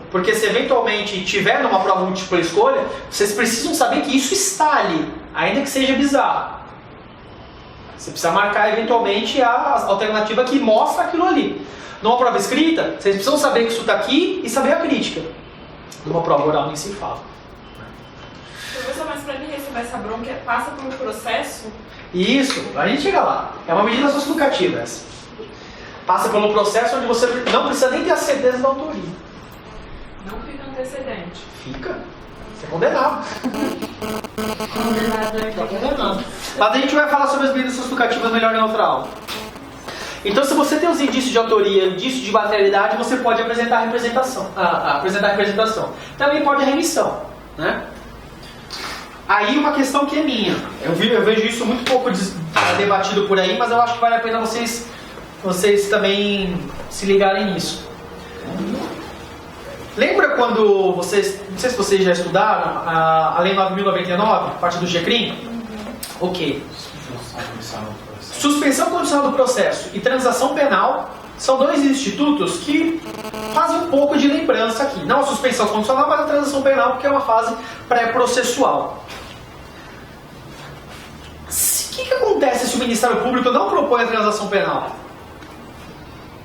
porque se eventualmente tiver numa prova múltipla escolha, vocês precisam saber que isso está ali, ainda que seja bizarro. Você precisa marcar eventualmente a alternativa que mostra aquilo ali. Numa prova escrita, vocês precisam saber que isso está aqui e saber a crítica. Numa prova oral nem se fala. Professor, mas para ele receber essa bronca, passa por um processo? Isso, a gente chega lá. É uma medida socioeducativa essa. Passa pelo processo onde você não precisa nem ter a certeza da autoria. Não fica antecedente. Fica. Você é condenado. Condenado. Mas a gente vai falar sobre as medidas socioeducativas melhor em outra aula. Então, se você tem os indícios de autoria, indícios de materialidade, você pode apresentar representação. Também pode remissão, né? Aí uma questão que é minha. Eu vejo isso muito pouco debatido por aí, mas eu acho que vale a pena vocês também se ligarem nisso. Lembra quando vocês, não sei se vocês já estudaram a Lei 9.099, parte do GCRIM? Ok. Suspensão condicional do processo e transação penal são dois institutos que fazem um pouco de lembrança aqui. Não a suspensão condicional, mas a transação penal, porque é uma fase pré-processual. que acontece se o Ministério Público não propõe a transação penal?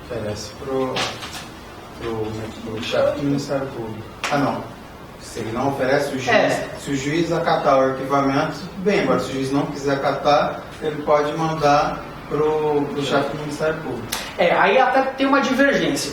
Oferece pro chefe do Ministério Público. Ah, não. Se ele não oferece, o juiz, se o juiz acatar o arquivamento, bem, agora se o juiz não quiser acatar, ele pode mandar pro chefe do Ministério Público. Aí até tem uma divergência.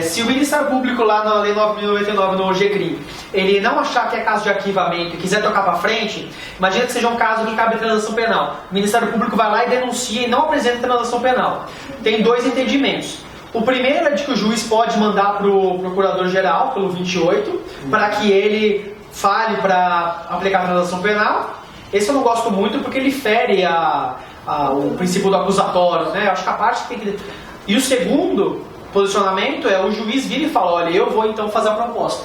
Se o Ministério Público lá na Lei 9.099 no GCRI, ele não achar que é caso de arquivamento e quiser tocar para frente, imagina que seja um caso que cabe transação penal. O Ministério Público vai lá e denuncia e não apresenta transação penal. Tem dois entendimentos. O primeiro é de que o juiz pode mandar para o Procurador-Geral, pelo 28, para que ele fale para aplicar a transação penal. Esse eu não gosto muito porque ele fere o princípio do acusatório, né? Eu acho que a parte tem que... E o segundo posicionamento é o juiz vir e falar, olha, eu vou então fazer a proposta.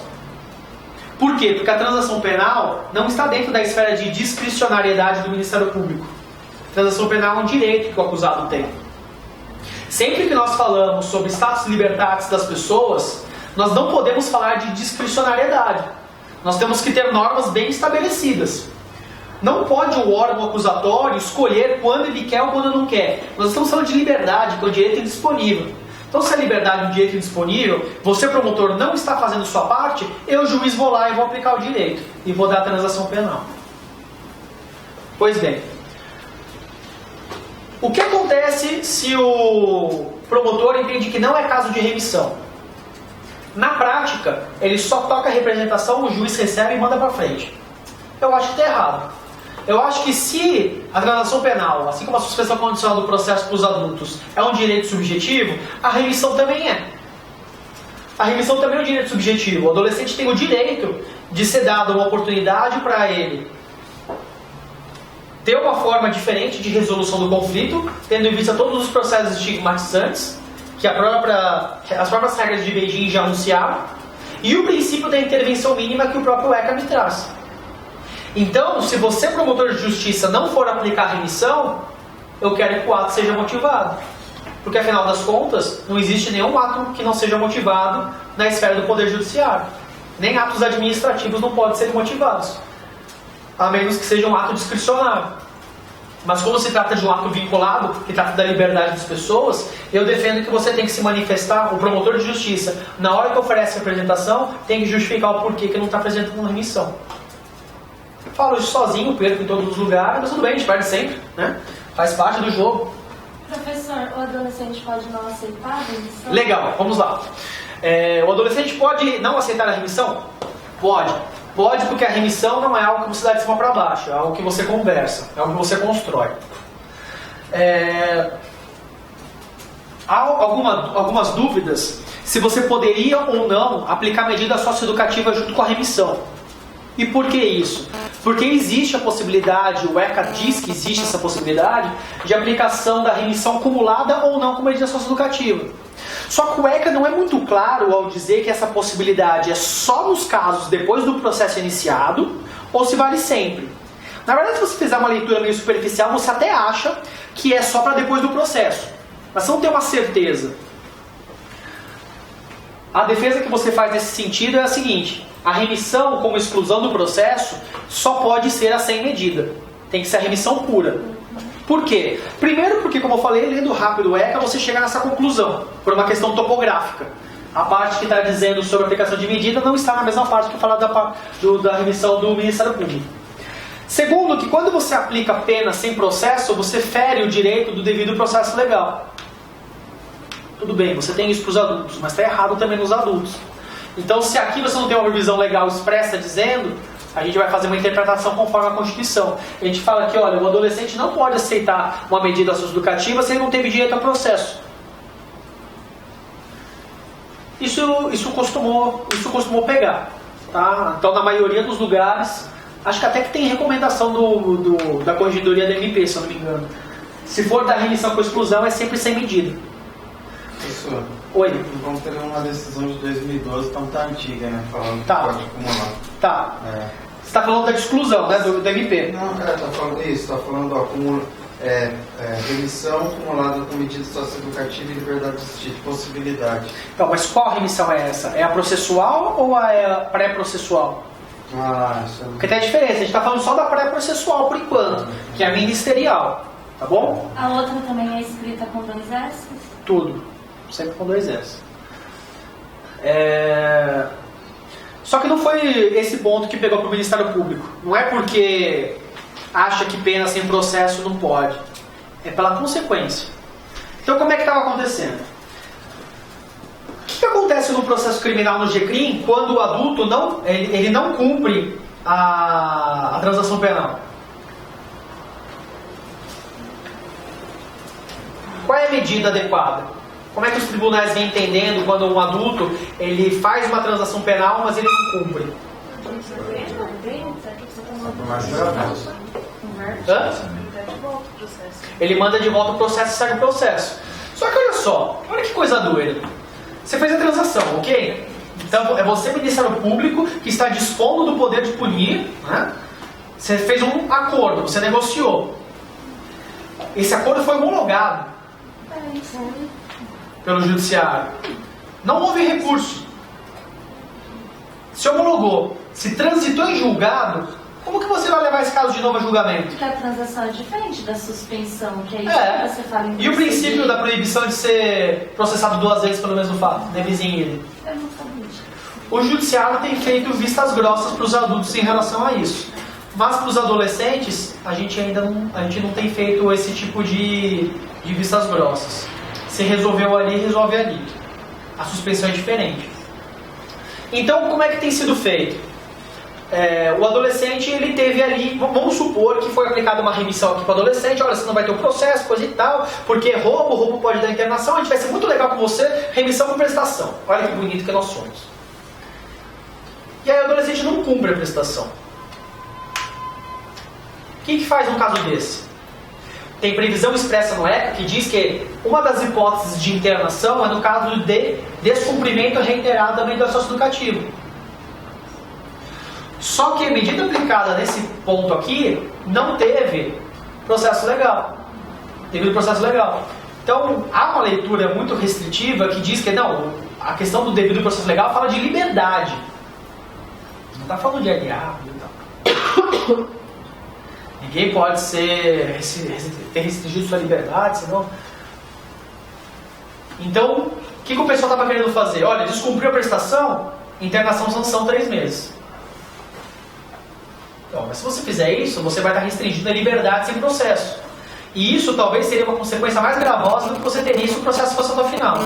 Por quê? Porque a transação penal não está dentro da esfera de discricionariedade do Ministério Público. A transação penal é um direito que o acusado tem. Sempre que nós falamos sobre status libertatis das pessoas, nós não podemos falar de discricionariedade. Nós temos que ter normas bem estabelecidas. Não pode o órgão acusatório escolher quando ele quer ou quando não quer. Nós estamos falando de liberdade, que é um direito indisponível. Então, se a liberdade é um direito indisponível, você, promotor, não está fazendo sua parte, eu, juiz, vou lá e vou aplicar o direito. E vou dar a transação penal. Pois bem. O que acontece se o promotor entende que não é caso de remissão? Na prática, ele só toca a representação, o juiz recebe e manda para frente. Eu acho que está errado. Eu acho que se a transação penal, assim como a suspensão condicional do processo para os adultos, é um direito subjetivo, a remissão também é. A remissão também é um direito subjetivo. O adolescente tem o direito de ser dado uma oportunidade para ele ter uma forma diferente de resolução do conflito, tendo em vista todos os processos estigmatizantes, que as próprias regras de Beijing já anunciaram, e o princípio da intervenção mínima que o próprio ECA me traz. Então, se você, promotor de justiça, não for aplicar a remissão, eu quero que o ato seja motivado. Porque, afinal das contas, não existe nenhum ato que não seja motivado na esfera do Poder Judiciário. Nem atos administrativos não podem ser motivados, a menos que seja um ato discricionário. Mas como se trata de um ato vinculado, que trata da liberdade das pessoas, eu defendo que você tem que se manifestar, o promotor de justiça, na hora que oferece a apresentação, tem que justificar o porquê que não está apresentando uma remissão. Eu falo isso sozinho, perco em todos os lugares, mas tudo bem, a gente perde sempre, né? Faz parte do jogo. Professor, o adolescente pode não aceitar a remissão? Legal, vamos lá. O adolescente pode não aceitar a remissão? Pode. Pode, porque a remissão não é algo que você dá de cima para baixo, é algo que você conversa, é algo que você constrói. Há algumas dúvidas se você poderia ou não aplicar medida socioeducativa junto com a remissão. E por que isso? Porque existe a possibilidade, o ECA diz que existe essa possibilidade, de aplicação da remissão cumulada ou não com medida socioeducativa. Só que o ECA não é muito claro ao dizer que essa possibilidade é só nos casos depois do processo iniciado ou se vale sempre. Na verdade, se você fizer uma leitura meio superficial, você até acha que é só para depois do processo. Mas você não tem uma certeza. A defesa que você faz nesse sentido é a seguinte: a remissão como exclusão do processo só pode ser a sem medida. Tem que ser a remissão pura. Por quê? Primeiro porque, como eu falei, lendo rápido o ECA, você chega nessa conclusão, por uma questão topográfica. A parte que está dizendo sobre a aplicação de medida não está na mesma parte que fala da remissão do Ministério Público. Segundo, que quando você aplica pena sem processo, você fere o direito do devido processo legal. Tudo bem, você tem isso para os adultos, mas está errado também nos adultos. Então, se aqui você não tem uma revisão legal expressa dizendo, a gente vai fazer uma interpretação conforme a Constituição. A gente fala que, olha, o adolescente não pode aceitar uma medida socioeducativa se ele não teve direito ao processo. Isso costumou pegar. Tá? Então, na maioria dos lugares, acho que até que tem recomendação da Corregedoria da MP, se eu não me engano. Se for da remissão com exclusão, é sempre sem medida. Professor, oi. Vamos ter uma decisão de 2012, então tá antiga, né? Falando que Tá. pode acumular. Tá. Você está falando da exclusão, né? Do MP. Não, tá falando isso, tá falando remissão acumulada com medida socioeducativa e liberdade de assistir, possibilidade. Então, mas qual remissão é essa? É a processual ou a pré-processual? Isso é Porque tem a diferença, a gente está falando só da pré-processual por enquanto, que é a ministerial, tá bom? A outra também é escrita com 2 S? Tudo, sempre com 2 S. Só que não foi esse ponto que pegou para o Ministério Público. Não é porque acha que pena sem processo não pode. É pela consequência. Então como é que estava acontecendo? O que acontece no processo criminal no GCRIM quando o adulto ele não cumpre a transação penal? Qual é a medida adequada? Como é que os tribunais vêm entendendo quando um adulto ele faz uma transação penal, mas ele não cumpre? Hã? Ele manda de volta o processo e segue o processo. Só que olha só, olha que coisa doida. Você fez a transação, ok? Então é você, Ministério Público, que está dispondo do poder de punir, né? Você fez um acordo, você negociou. Esse acordo foi homologado pelo Judiciário. Não houve recurso. Se homologou, se transitou em julgado, como que você vai levar esse caso de novo a julgamento? Porque a transação é diferente da suspensão, que é isso É. que você fala em E o princípio da proibição de ser processado 2 vezes pelo mesmo fato, né, vizinho? Eu não sabia disso. O Judiciário tem feito vistas grossas para os adultos em relação a isso. Mas para os adolescentes, a gente não tem feito esse tipo de vistas grossas. Se resolveu ali, resolve ali. A suspensão é diferente. Então, como é que tem sido feito? O adolescente, ele teve ali, vamos supor que foi aplicada uma remissão aqui para o adolescente, olha, você não vai ter um processo, coisa e tal, porque roubo pode dar internação, a gente vai ser muito legal com você, remissão com prestação. Olha que bonito que nós somos. E aí o adolescente não cumpre a prestação. O que faz num caso desse? Tem previsão expressa no ECA que diz que uma das hipóteses de internação é no caso de descumprimento reiterado da medida socioeducativa. Só que a medida aplicada nesse ponto aqui não teve processo legal. Teve processo legal. Então, há uma leitura muito restritiva que diz que não, a questão do devido processo legal fala de liberdade. Não está falando de LA e tal. Ninguém pode ter restringido sua liberdade, senão... Então, o que o pessoal estava querendo fazer? Olha, descumpriu a prestação, internação sanção 3 meses. Então, mas se você fizer isso, você vai estar restringindo a liberdade sem processo. E isso talvez seria uma consequência mais gravosa do que você teria se o processo fosse até o final.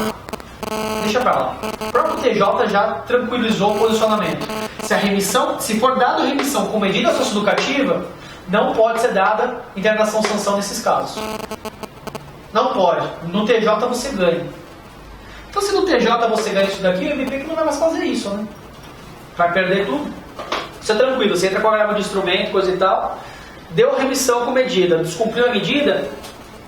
Deixa pra lá. O próprio TJ já tranquilizou o posicionamento. Se for dada remissão com medida socioeducativa, não pode ser dada internação sanção nesses casos. Não pode. No TJ você ganha. Então se no TJ você ganha isso daqui, o MP que não vai mais fazer isso, né? Vai perder tudo. Isso é tranquilo, você entra com a grava de instrumento, coisa e tal, deu remissão com medida, descumpriu a medida,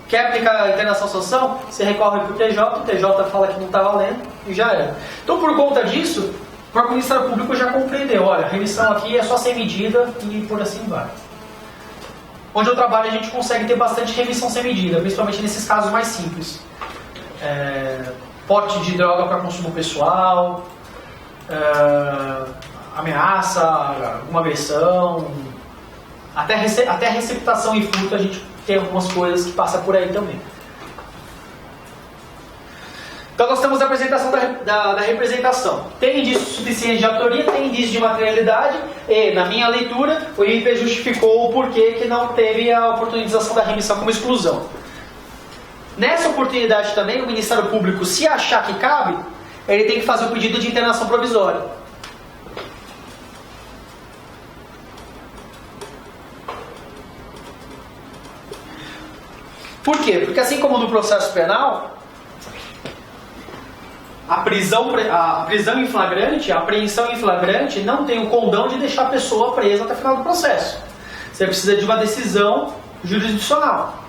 quer aplicar a internação sanção, você recorre para o TJ fala que não está valendo e já era. Então por conta disso, o próprio Ministério Público já compreendeu, olha, a remissão aqui é só sem medida e por assim vai. Onde eu trabalho a gente consegue ter bastante remissão sem medida, principalmente nesses casos mais simples. Porte de droga para consumo pessoal, ameaça, alguma agressão, até receptação e furto a gente tem algumas coisas que passam por aí também. Então nós temos a apresentação da representação. Tem indício suficiente de autoria, tem indício de materialidade e, na minha leitura, o MP justificou o porquê que não teve a oportunização da remissão como exclusão. Nessa oportunidade também, o Ministério Público, se achar que cabe, ele tem que fazer o pedido de internação provisória. Por quê? Porque assim como no processo penal, a prisão em flagrante, a apreensão em flagrante não tem o condão de deixar a pessoa presa até o final do processo. Você precisa de uma decisão jurisdicional.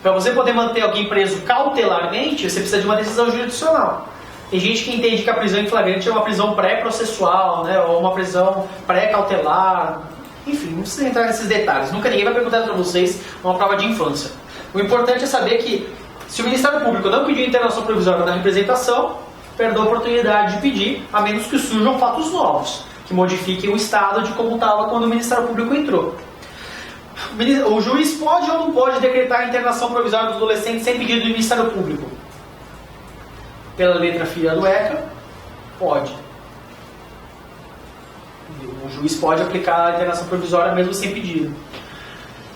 Para você poder manter alguém preso cautelarmente, você precisa de uma decisão jurisdicional. Tem gente que entende que a prisão em flagrante é uma prisão pré-processual, né, ou uma prisão pré-cautelar. Enfim, não precisa entrar nesses detalhes. Nunca ninguém vai perguntar para vocês uma prova de infância. O importante é saber que, se o Ministério Público não pediu internação provisória da representação, perdeu a oportunidade de pedir, a menos que surjam fatos novos, que que modifiquem o estado de como estava quando o Ministério Público entrou. O juiz pode ou não pode decretar a internação provisória do adolescente sem pedido do Ministério Público? Pela letra filha do ECA, pode. O juiz pode aplicar a internação provisória mesmo sem pedido.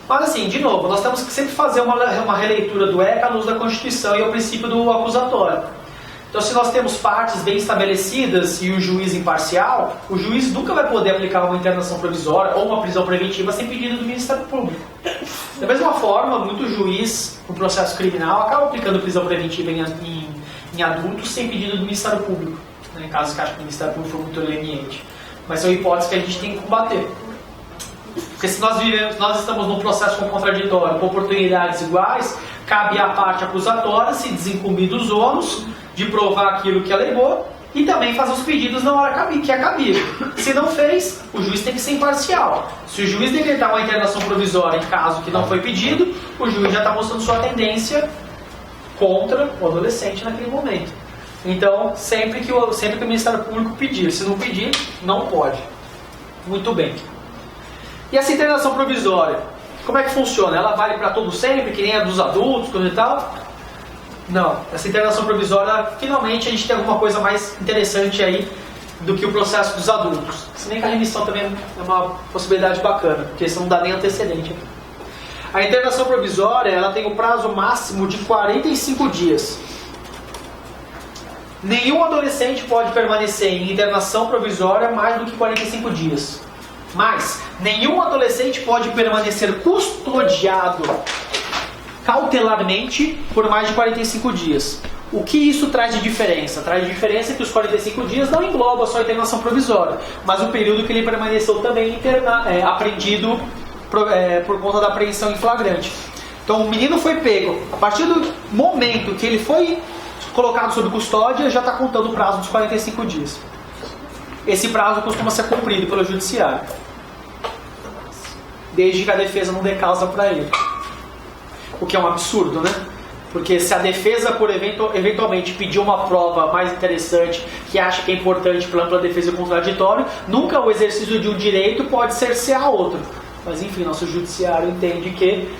Mas assim, de novo, nós temos que sempre fazer uma releitura do ECA à luz da Constituição e ao princípio do acusatório. Então, se nós temos partes bem estabelecidas e o juiz imparcial, o juiz nunca vai poder aplicar uma internação provisória ou uma prisão preventiva sem pedido do Ministério Público. Da mesma forma, muito juiz no processo criminal acaba aplicando prisão preventiva em adultos sem pedido do Ministério Público, né, em casos que acho que o Ministério Público for muito leniente. Mas são hipóteses que a gente tem que combater. Porque se nós estamos num processo com contraditório, com oportunidades iguais, cabe à parte acusatória se desincumbir dos ônus de provar aquilo que alegou e também fazer os pedidos na hora que é cabível. Se não fez, o juiz tem que ser imparcial. Se o juiz decretar uma internação provisória em caso que não foi pedido, o juiz já está mostrando sua tendência contra o adolescente naquele momento. Então, sempre que o Ministério Público pedir, se não pedir, não pode. Muito bem. E essa internação provisória, como é que funciona? Ela vale para todo sempre, que nem a dos adultos, coisa e tal? Não. Essa internação provisória, finalmente a gente tem alguma coisa mais interessante aí do que o processo dos adultos. Se bem que a remissão também é uma possibilidade bacana, porque isso não dá nem antecedente. A internação provisória, ela tem o prazo máximo de 45 dias. Nenhum adolescente pode permanecer em internação provisória mais do que 45 dias. Mas nenhum adolescente pode permanecer custodiado cautelarmente por mais de 45 dias. O que isso traz de diferença? Traz de diferença que os 45 dias não engloba só a internação provisória, mas o período que ele permaneceu também apreendido por conta da apreensão em flagrante. Então o menino foi pego. A partir do momento que ele foi colocado sob custódia, já está contando o prazo dos 45 dias. Esse prazo costuma ser cumprido pelo judiciário, desde que a defesa não dê causa para ele. O que é um absurdo, né? Porque se a defesa, por eventualmente, pedir uma prova mais interessante, que acha que é importante pela ampla defesa e contraditório, nunca o exercício de um direito pode cercear outro. Mas enfim, nosso judiciário entende que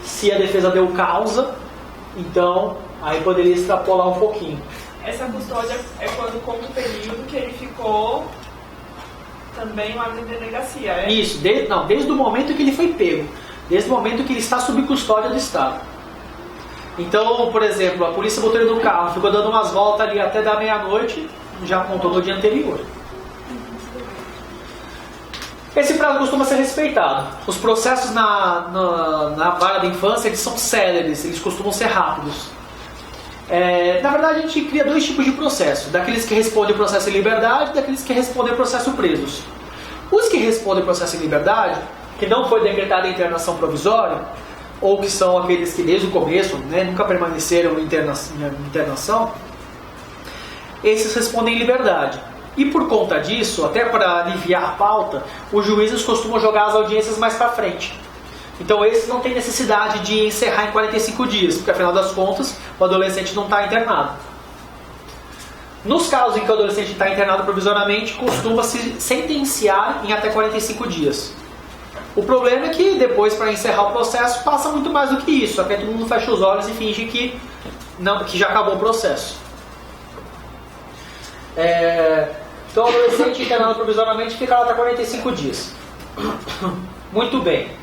se a defesa deu causa, então aí poderia extrapolar um pouquinho. Essa custódia é quando conta o período que ele ficou também lá na delegacia, é? Isso, desde o momento que ele foi pego, desde o momento que ele está sob custódia do Estado. Então, por exemplo, a polícia botou ele no carro, ficou dando umas voltas ali até da meia-noite, já contou no dia anterior. Esse prazo costuma ser respeitado. Os processos na vara da infância, eles são céleres, eles costumam ser rápidos. Na verdade, a gente cria dois tipos de processo. Daqueles que respondem o processo em liberdade e daqueles que respondem o processo presos. Os que respondem o processo em liberdade, que não foi decretada a internação provisória, ou que são aqueles que desde o começo nunca permaneceram em internação, esses respondem em liberdade. E por conta disso, até para aliviar a pauta, os juízes costumam jogar as audiências mais para frente. Então esses não têm necessidade de encerrar em 45 dias, porque afinal das contas o adolescente não está internado. Nos casos em que o adolescente está internado provisoriamente, costuma-se sentenciar em até 45 dias. O problema é que depois, para encerrar o processo, passa muito mais do que isso. Até todo mundo fecha os olhos e finge que já acabou o processo. Então o adolescente internado provisoriamente fica lá até 45 dias. Muito bem.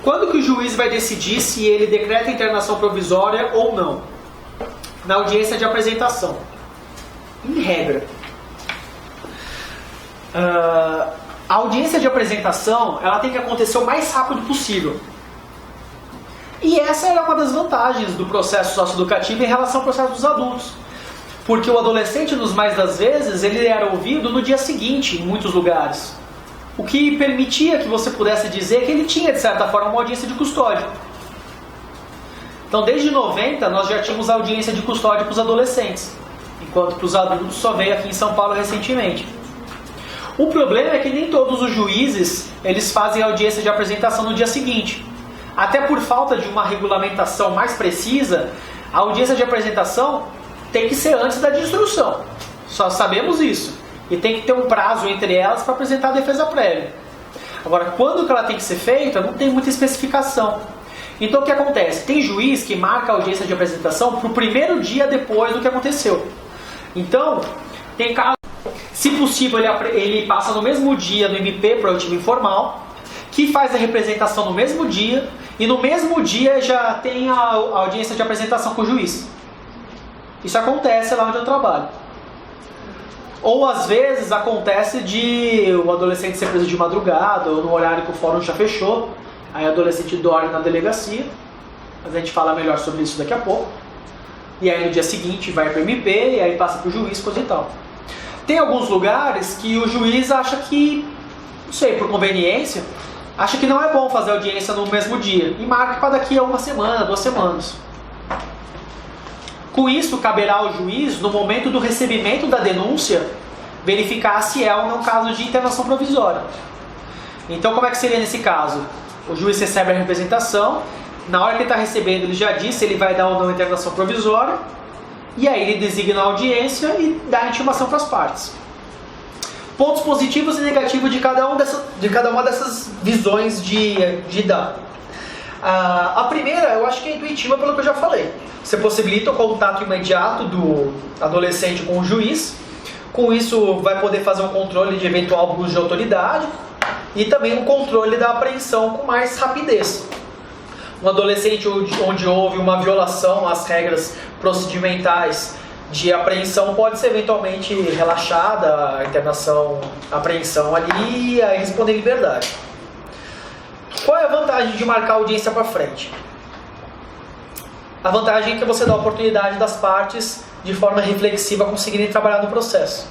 Quando que o juiz vai decidir se ele decreta a internação provisória ou não? Na audiência de apresentação. Em regra. A audiência de apresentação, ela tem que acontecer o mais rápido possível. E essa era uma das vantagens do processo socioeducativo em relação ao processo dos adultos. Porque o adolescente, nos mais das vezes, ele era ouvido no dia seguinte, em muitos lugares. O que permitia que você pudesse dizer que ele tinha, de certa forma, uma audiência de custódia. Então, desde 90, nós já tínhamos audiência de custódia para os adolescentes, enquanto para os adultos só veio aqui em São Paulo recentemente. O problema é que nem todos os juízes eles fazem audiência de apresentação no dia seguinte. Até por falta de uma regulamentação mais precisa, a audiência de apresentação tem que ser antes da de instrução. Só sabemos isso. e tem que ter um prazo entre elas para apresentar a defesa prévia. Agora, quando que ela tem que ser feita, não tem muita especificação. Então o que acontece? Tem juiz que marca a audiência de apresentação para o primeiro dia depois do que aconteceu. Então, tem casos, se possível, ele passa no mesmo dia no MP para o time informal, que faz a representação no mesmo dia, e no mesmo dia já tem a audiência de apresentação com o juiz. Isso acontece lá onde eu trabalho. Ou às vezes acontece de o adolescente ser preso de madrugada, ou no horário que o fórum já fechou, aí o adolescente dorme na delegacia, mas a gente fala melhor sobre isso daqui a pouco. E aí no dia seguinte vai para o MP, e aí passa para o juiz, coisa e tal. Tem alguns lugares que o juiz acha que, não sei, por conveniência, acha que não é bom fazer audiência no mesmo dia, e marca para daqui a 1 semana, 2 semanas. Com isso, caberá ao juiz, no momento do recebimento da denúncia, verificar se é ou não caso de internação provisória. Então, como é que seria nesse caso? O juiz recebe a representação, na hora que ele está recebendo, ele já disse se ele vai dar ou não internação provisória, e aí ele designa a audiência e dá a intimação para as partes. Pontos positivos e negativos de cada uma dessas visões de dar. A primeira, eu acho que é intuitiva pelo que eu já falei. Você possibilita o contato imediato do adolescente com o juiz. Com isso, vai poder fazer um controle de eventual abuso de autoridade e também um controle da apreensão com mais rapidez. Um adolescente onde houve uma violação às regras procedimentais de apreensão pode ser eventualmente relaxada, a internação, a apreensão ali e aí responder em liberdade. Qual é a vantagem de marcar a audiência para frente? A vantagem é que você dá a oportunidade das partes, de forma reflexiva, conseguirem trabalhar no processo.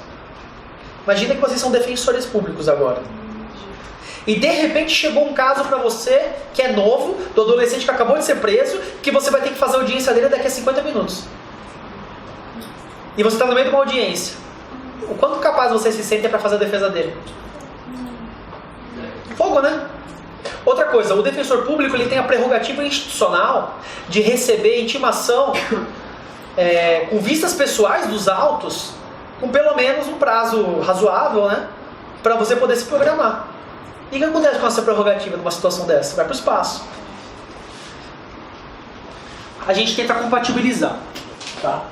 Imagina que vocês são defensores públicos agora. E de repente chegou um caso para você, que é novo, do adolescente que acabou de ser preso, que você vai ter que fazer a audiência dele daqui a 50 minutos. E você está no meio de uma audiência. O quanto capaz você se sente para fazer a defesa dele? Fogo, né? Outra coisa, o defensor público ele tem a prerrogativa institucional de receber intimação com vistas pessoais dos autos, com pelo menos um prazo razoável, né, para você poder se programar. E o que acontece com essa prerrogativa numa situação dessa? Vai para o espaço. A gente tenta compatibilizar. Tá?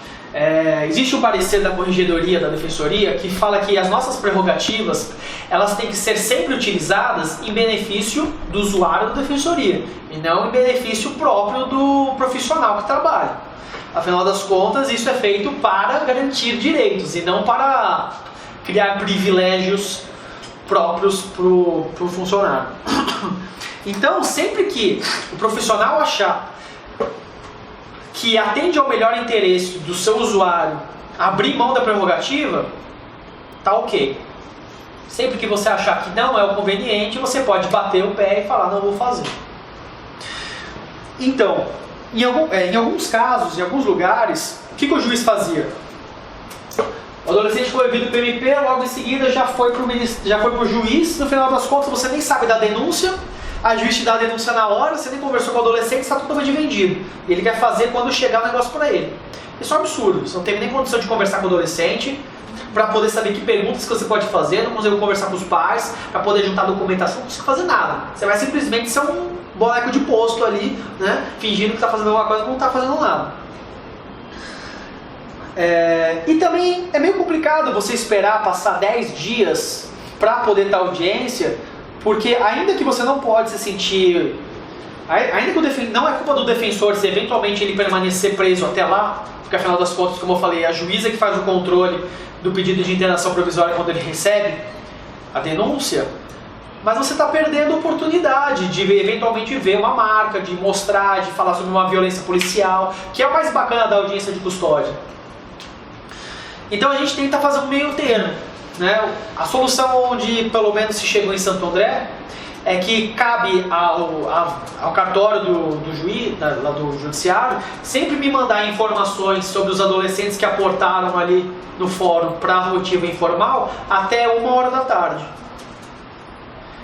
Existe um parecer da Corregedoria da Defensoria que fala que as nossas prerrogativas elas têm que ser sempre utilizadas em benefício do usuário da Defensoria e não em benefício próprio do profissional que trabalha. Afinal das contas, isso é feito para garantir direitos e não para criar privilégios próprios para o funcionário. Então, sempre que o profissional achar que atende ao melhor interesse do seu usuário abrir mão da prerrogativa, tá ok. Sempre que você achar que não é o conveniente, você pode bater o pé e falar, não vou fazer. Então, em alguns casos, em alguns lugares, o que o juiz fazia? O adolescente foi ouvido pelo MP, logo em seguida já foi para o juiz, no final das contas você nem sabe da denúncia, a juiz te dá a denúncia na hora, você nem conversou com o adolescente, está totalmente vendido. E ele quer fazer quando chegar o negócio para ele. Isso é um absurdo, você não teve nem condição de conversar com o adolescente, para poder saber que perguntas que você pode fazer, não conseguiu conversar com os pais, para poder juntar documentação, não conseguiu fazer nada. Você vai simplesmente ser um boneco de posto ali, né, fingindo que está fazendo alguma coisa, não está fazendo nada. E também é meio complicado você esperar passar 10 dias para poder dar audiência, porque ainda que você não pode se sentir... Ainda que não é culpa do defensor se eventualmente ele permanecer preso até lá, porque afinal das contas, como eu falei, a juíza que faz o controle do pedido de internação provisória quando ele recebe a denúncia, mas você está perdendo a oportunidade de eventualmente ver uma marca, de mostrar, de falar sobre uma violência policial, que é o mais bacana da audiência de custódia. Então a gente tenta fazer um meio termo, né? A solução onde pelo menos se chegou em Santo André é que cabe ao cartório do juiz, lá do judiciário, sempre me mandar informações sobre os adolescentes que aportaram ali no fórum para a rotiva informal até 1h da tarde.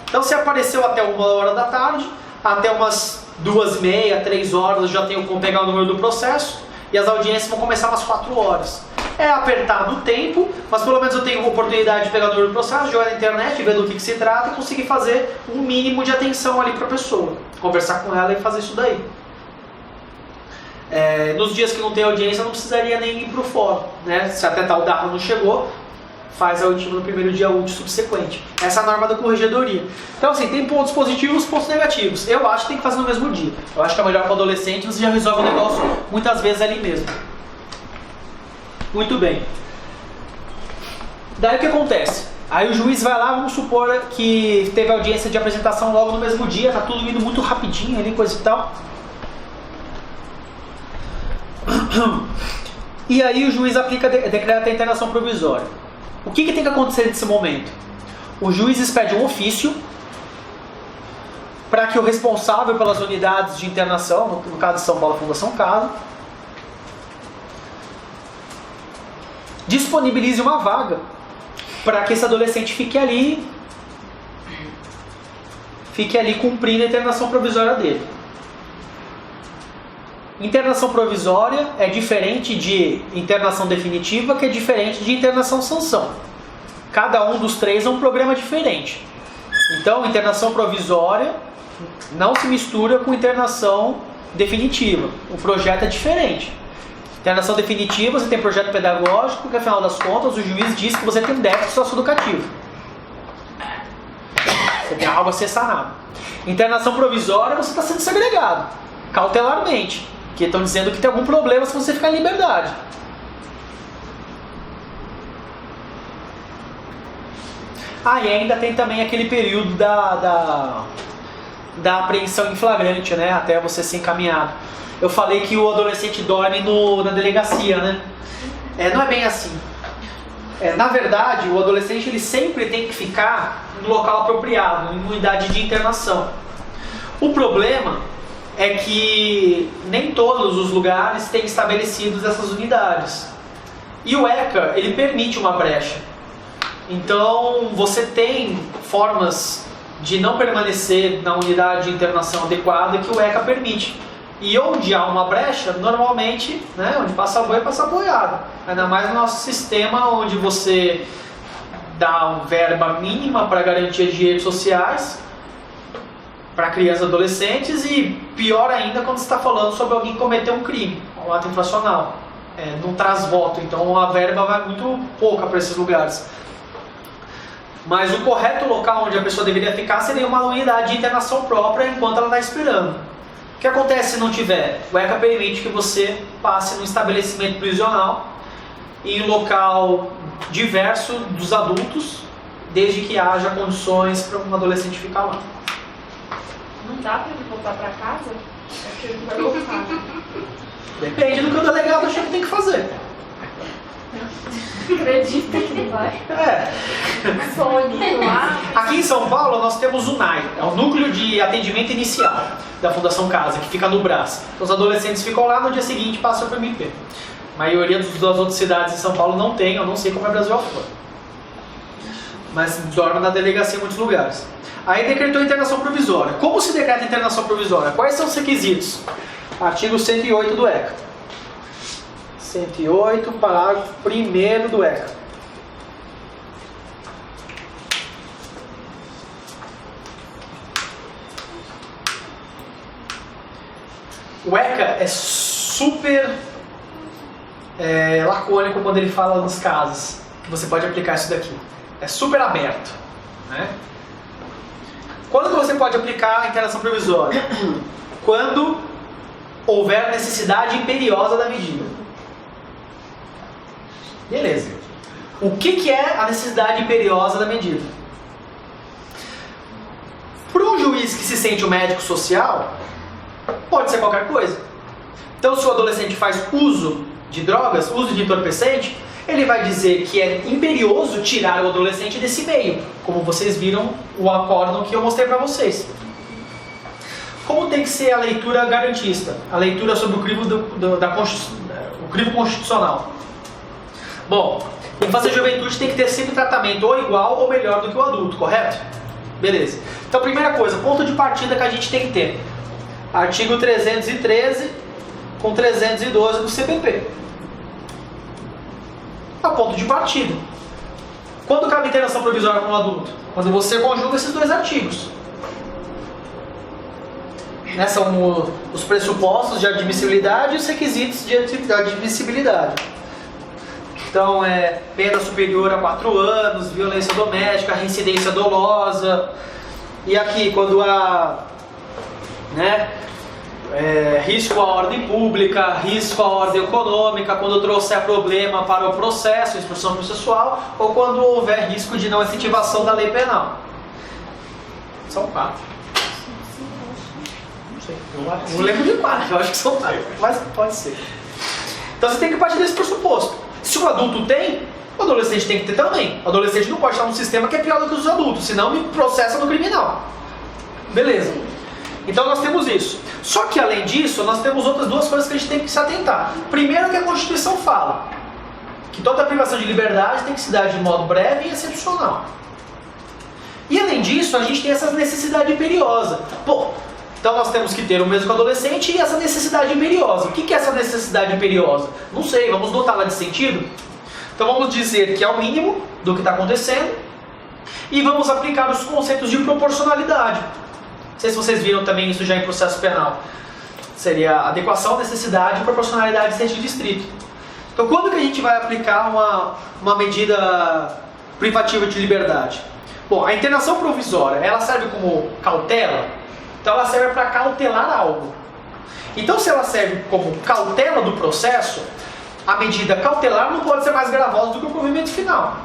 Então se apareceu até 1h da tarde, até umas 2h30, 3h eu já tenho como pegar o número do processo e as audiências vão começar às 4h. É apertado o tempo, mas pelo menos eu tenho a oportunidade de pegar o processo, jogar na internet, ver do que se trata e conseguir fazer um mínimo de atenção ali para a pessoa. Conversar com ela e fazer isso daí. Nos dias que não tem audiência, não precisaria nem ir para o fórum, né? Se até tal data não chegou, faz a oitiva no primeiro dia útil subsequente. Essa é a norma da corregedoria. Então assim, tem pontos positivos e pontos negativos. Eu acho que tem que fazer no mesmo dia. Eu acho que é melhor para o adolescente, você já resolve o negócio muitas vezes ali mesmo. Muito bem. Daí o que acontece? Aí o juiz vai lá, vamos supor que teve audiência de apresentação logo no mesmo dia, tá tudo indo muito rapidinho ali, coisa e tal. E aí o juiz decreta a internação provisória. O que tem que acontecer nesse momento? O juiz expede um ofício para que o responsável pelas unidades de internação, no caso de São Paulo, a Fundação Casa, disponibilize uma vaga para que esse adolescente fique ali cumprindo a internação provisória dele. Internação provisória é diferente de internação definitiva, que é diferente de internação sanção. Cada um dos três é um programa diferente. Então, internação provisória não se mistura com internação definitiva. O projeto é diferente. Internação definitiva, você tem projeto pedagógico, que afinal das contas o juiz diz que você tem déficit socioeducativo. Você tem algo a ser sanado. Internação provisória, você está sendo segregado, cautelarmente. Que estão dizendo que tem algum problema se você ficar em liberdade. E ainda tem também aquele período da apreensão em flagrante, né? Até você ser encaminhado. Eu falei que o adolescente dorme na delegacia, né? Não é bem assim. Na verdade, o adolescente ele sempre tem que ficar no local apropriado, em unidade de internação. O problema é que nem todos os lugares têm estabelecidos essas unidades. E o ECA, ele permite uma brecha. Então, você tem formas de não permanecer na unidade de internação adequada que o ECA permite. E onde há uma brecha, normalmente, né, onde passa boi, passa boiada. Ainda mais no nosso sistema, onde você dá uma verba mínima para garantia de direitos sociais para crianças e adolescentes, e pior ainda quando você está falando sobre alguém que cometeu um crime, um ato infracional. Não traz voto, então a verba vai muito pouca para esses lugares. Mas o correto local onde a pessoa deveria ficar seria uma unidade de internação própria enquanto ela está esperando. O que acontece se não tiver? O ECA permite que você passe num estabelecimento prisional em local diverso dos adultos, desde que haja condições para um adolescente ficar lá. Não dá pra ele voltar pra casa? É que ele vai voltar. Depende do que o delegado acha que tem que fazer. Acredita que não vai? Sonho lá. Aqui em São Paulo nós temos o NAI, é o Núcleo de Atendimento Inicial da Fundação Casa, que fica no Brás. Então, os adolescentes ficam lá, no dia seguinte passam para o MP. A maioria das outras cidades em São Paulo não tem, eu não sei como é Brasil afora. Mas dorme na delegacia em muitos lugares. Aí decretou internação provisória. Como se decreta internação provisória? Quais são os requisitos? Artigo 108 do ECA. 108, parágrafo 1º do ECA. O ECA é super lacônico quando ele fala nos casos que você pode aplicar isso daqui. É super aberto, né? Quando você pode aplicar a internação provisória? Quando houver necessidade imperiosa da medida. Beleza. O que é a necessidade imperiosa da medida? Para um juiz que se sente um médico social, pode ser qualquer coisa. Então, se o adolescente faz uso de drogas, uso de entorpecente, ele vai dizer que é imperioso tirar o adolescente desse meio, como vocês viram o acórdão que eu mostrei para vocês. Como tem que ser a leitura garantista, a leitura sobre o crivo, o crivo constitucional? Bom, infância e juventude tem que ter sempre tratamento ou igual ou melhor do que o adulto, correto? Beleza. Então, primeira coisa, ponto de partida que a gente tem que ter. Artigo 313 com 312 do CPP. É o ponto de partida. Quando cabe internação provisória com o adulto? Quando você conjuga esses dois artigos. Né? São os pressupostos de admissibilidade e os requisitos de admissibilidade. Então, pena superior a 4 anos, violência doméstica, reincidência dolosa. E aqui, quando há risco à ordem pública, risco à ordem econômica, quando trouxer problema para o processo, instrução processual, ou quando houver risco de não efetivação da lei penal. São 4. Não sei, eu lembro de 4, eu acho que são 4, mas pode ser. Então você tem que partir desse pressuposto. Se o adulto tem, o adolescente tem que ter também. O adolescente não pode estar num sistema que é pior do que os adultos, senão me processa no criminal. Beleza. Então nós temos isso. Só que além disso, nós temos outras duas coisas que a gente tem que se atentar. Primeiro, que a Constituição fala que toda privação de liberdade tem que se dar de modo breve e excepcional. E além disso, a gente tem essa necessidade imperiosa. Então nós temos que ter o mesmo que o adolescente e essa necessidade imperiosa. O que é essa necessidade imperiosa? Não sei, vamos dotá-la de sentido? Então vamos dizer que é o mínimo do que está acontecendo e vamos aplicar os conceitos de proporcionalidade. Não sei se vocês viram também isso já em processo penal. Seria adequação, necessidade e proporcionalidade de sentido estrito. Então quando que a gente vai aplicar uma medida privativa de liberdade? Bom, a internação provisória, ela serve como cautela? Então ela serve para cautelar algo. Então se ela serve como cautela do processo, a medida cautelar não pode ser mais gravosa do que o provimento final.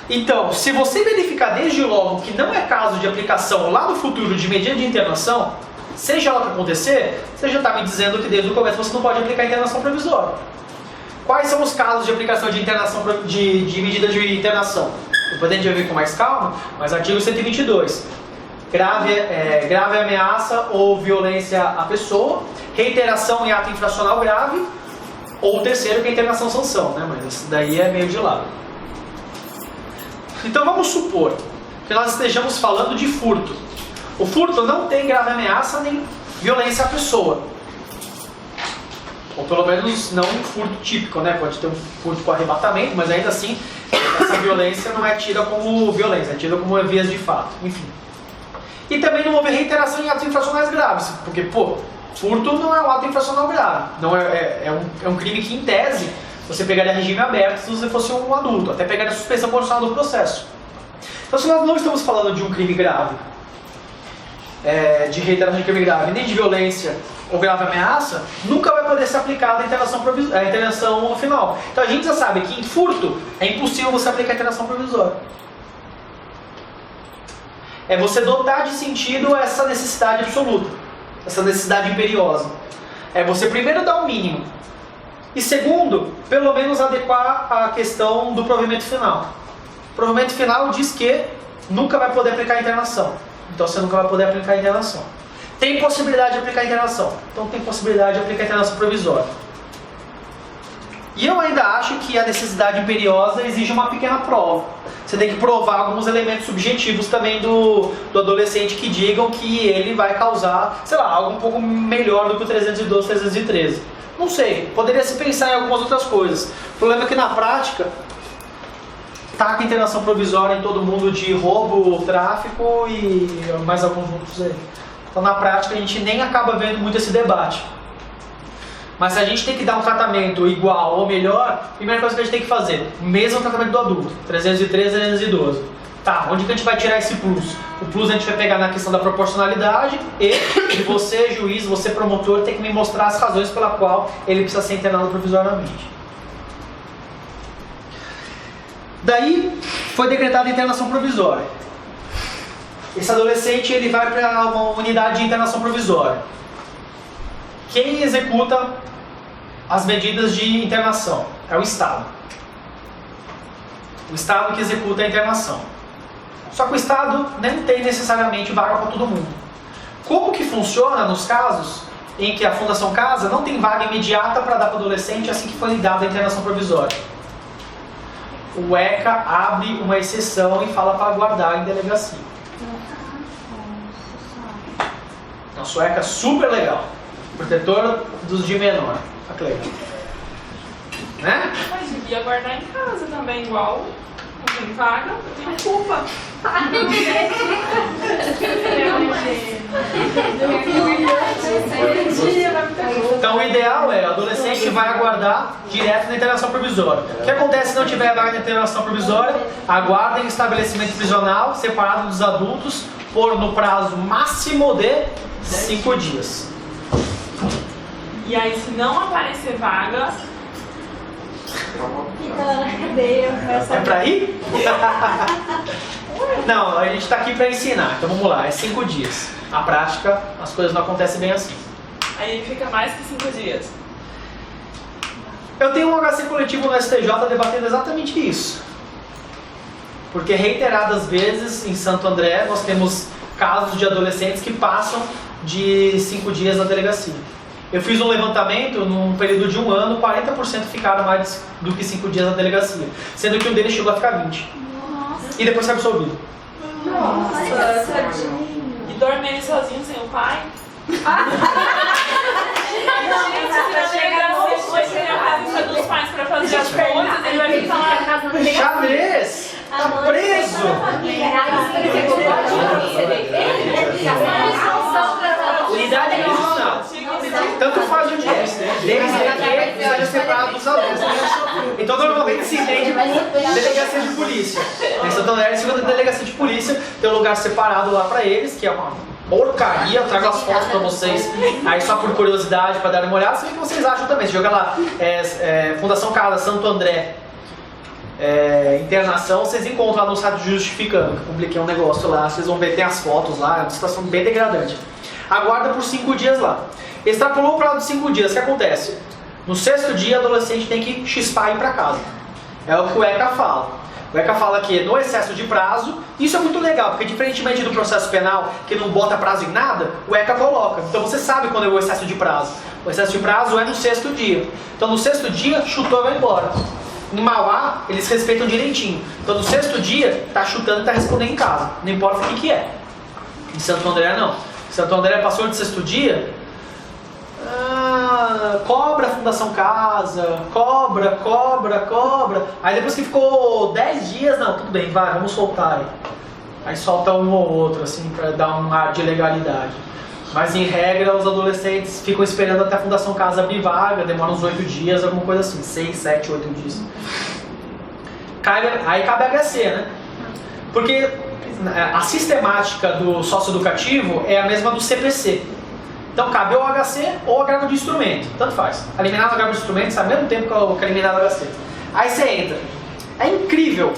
Então, se você verificar desde logo que não é caso de aplicação lá no futuro de medida de internação, seja lá o que acontecer, você já está me dizendo que desde o começo você não pode aplicar a internação provisória. Quais são os casos de aplicação de internação de medida de internação? Depois a gente vai ver com mais calma, mas artigo 122. Grave ameaça ou violência à pessoa, reiteração em ato infracional grave, ou o terceiro que é internação sanção, né? Mas esse daí é meio de lado. Então vamos supor que nós estejamos falando de furto. O furto não tem grave ameaça nem violência à pessoa. Ou pelo menos não um furto típico, né? Pode ter um furto com arrebatamento, mas ainda assim essa violência não é tida como violência, é tida como vias de fato. Enfim. E também não houve reiteração em atos infracionais graves, porque, furto não é um ato infracional grave. Não é um crime que, em tese, você pegaria regime aberto se você fosse um adulto, até pegaria suspensão condicional do processo. Então, se nós não estamos falando de um crime grave, de reiteração de crime grave, nem de violência ou grave ameaça, nunca vai poder ser aplicada a internação final. Então, a gente já sabe que em furto é impossível você aplicar a internação provisória. É você dotar de sentido essa necessidade absoluta, essa necessidade imperiosa. É você primeiro dar o mínimo. E segundo, pelo menos adequar a questão do provimento final. O provimento final diz que nunca vai poder aplicar a internação. Então você nunca vai poder aplicar a internação. Tem possibilidade de aplicar a internação. Então tem possibilidade de aplicar a internação provisória. E eu ainda acho que a necessidade imperiosa exige uma pequena prova. Você tem que provar alguns elementos subjetivos também do adolescente que digam que ele vai causar, sei lá, algo um pouco melhor do que o 312, 313. Não sei, poderia se pensar em algumas outras coisas. O problema é que na prática, taca internação provisória em todo mundo de roubo, tráfico e mais alguns outros aí. Então na prática a gente nem acaba vendo muito esse debate. Mas se a gente tem que dar um tratamento igual ou melhor, a primeira coisa que a gente tem que fazer, mesmo tratamento do adulto, 313, 312. Tá, onde que a gente vai tirar esse plus? O plus a gente vai pegar na questão da proporcionalidade e você, juiz, você, promotor, tem que me mostrar as razões pela qual ele precisa ser internado provisoriamente. Daí, foi decretada a internação provisória. Esse adolescente ele vai para uma unidade de internação provisória. Quem executa as medidas de internação é o Estado. O Estado que executa a internação. Só que o Estado não tem necessariamente vaga para todo mundo. Como que funciona nos casos em que a Fundação Casa não tem vaga imediata para dar para o adolescente assim que foi dada a internação provisória? O ECA abre uma exceção e fala para guardar em delegacia. Nosso ECA é super legal. Protetor dos de menor. Olha que legal. né? Mas devia guardar em casa também, igual. Não tem vaga, eu tenho culpa. Então o ideal é, o adolescente vai aguardar direto na internação provisória. O que acontece se não tiver vaga na internação provisória? Aguarda em estabelecimento prisional, separado dos adultos, por no prazo máximo de 5 dias. E aí, se não aparecer vaga, Fica lá na cadeia, começa É pra ir? Não, a gente tá aqui pra ensinar, então vamos lá, é 5 dias. Na prática, as coisas não acontecem bem assim. aí fica mais que 5 dias. Eu tenho um HC coletivo no STJ debatendo exatamente isso. Porque reiteradas vezes em Santo André nós temos casos de adolescentes que passam de 5 dias na delegacia. Eu fiz um levantamento, num período de 1 ano, 40% ficaram mais do que 5 dias na delegacia. Sendo que um deles chegou a ficar 20. E depois foi absolvido. Nossa, tadinho. E dorme ele sozinho sem o pai? Chega na casa dos pais pra fazer as coisas, ele vai ficar lá. Xadrez! Tá preso! Unidade prisional. Tanto faz o dia. Desde que seja separado dos alunos. Então normalmente se entende por delegacia de polícia. Em Santo André, segunda delegacia de polícia, tem um lugar separado lá pra eles, que é uma porcaria. Eu trago as fotos pra vocês, aí só por curiosidade, pra darem uma olhada. Sei o que vocês acham também. Se jogar lá, Fundação Casa Santo André, internação, vocês encontram lá no site Justificando, que eu publiquei um negócio lá, vocês vão ver, tem as fotos lá, é uma situação bem degradante. Aguarda por 5 dias lá. Extrapolou o prazo de 5 dias, o que acontece? No 6º dia, o adolescente tem que chispar e ir para casa. É o que o ECA fala. O ECA fala que no excesso de prazo, isso é muito legal, porque diferentemente do processo penal, que não bota prazo em nada, o ECA coloca. Então você sabe quando é o excesso de prazo. O excesso de prazo é no 6º dia. Então no 6º dia, chutou e vai embora. Em Mauá, eles respeitam direitinho. Então no 6º dia, tá chutando e tá respondendo em casa. Não importa o que é. Em Santo André não. Em Santo André passou de 6º dia, cobra a Fundação Casa, cobra. Aí depois que ficou 10 dias, não, tudo bem, vai, vamos soltar aí. Aí solta um ou outro, assim, pra dar um ar de legalidade. Mas em regra, os adolescentes ficam esperando até a Fundação Casa abrir vaga, demora uns 8 dias, alguma coisa assim, 6, 7, 8 dias. Aí cabe a HC, né? Porque a sistemática do socioeducativo é a mesma do CPC. Então cabe ou HC ou agravo de instrumento, tanto faz. A liminar do agravo de instrumento sai ao mesmo tempo que a liminar do HC. Aí você entra. É incrível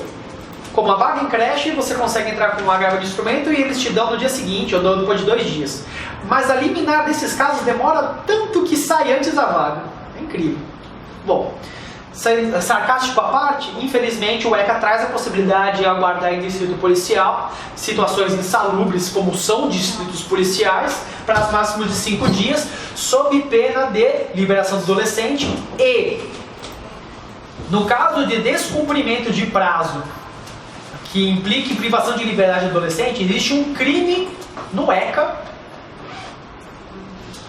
como a vaga em creche você consegue entrar com um agravo de instrumento e eles te dão no dia seguinte ou depois de 2 dias. Mas a liminar desses casos demora tanto que sai antes da vaga. É incrível. Bom, sarcástico à parte, infelizmente o ECA traz a possibilidade de aguardar em distrito policial situações insalubres como são distritos policiais para as máximas de 5 dias, sob pena de liberação do adolescente e, no caso de descumprimento de prazo que implique privação de liberdade do adolescente, existe um crime no ECA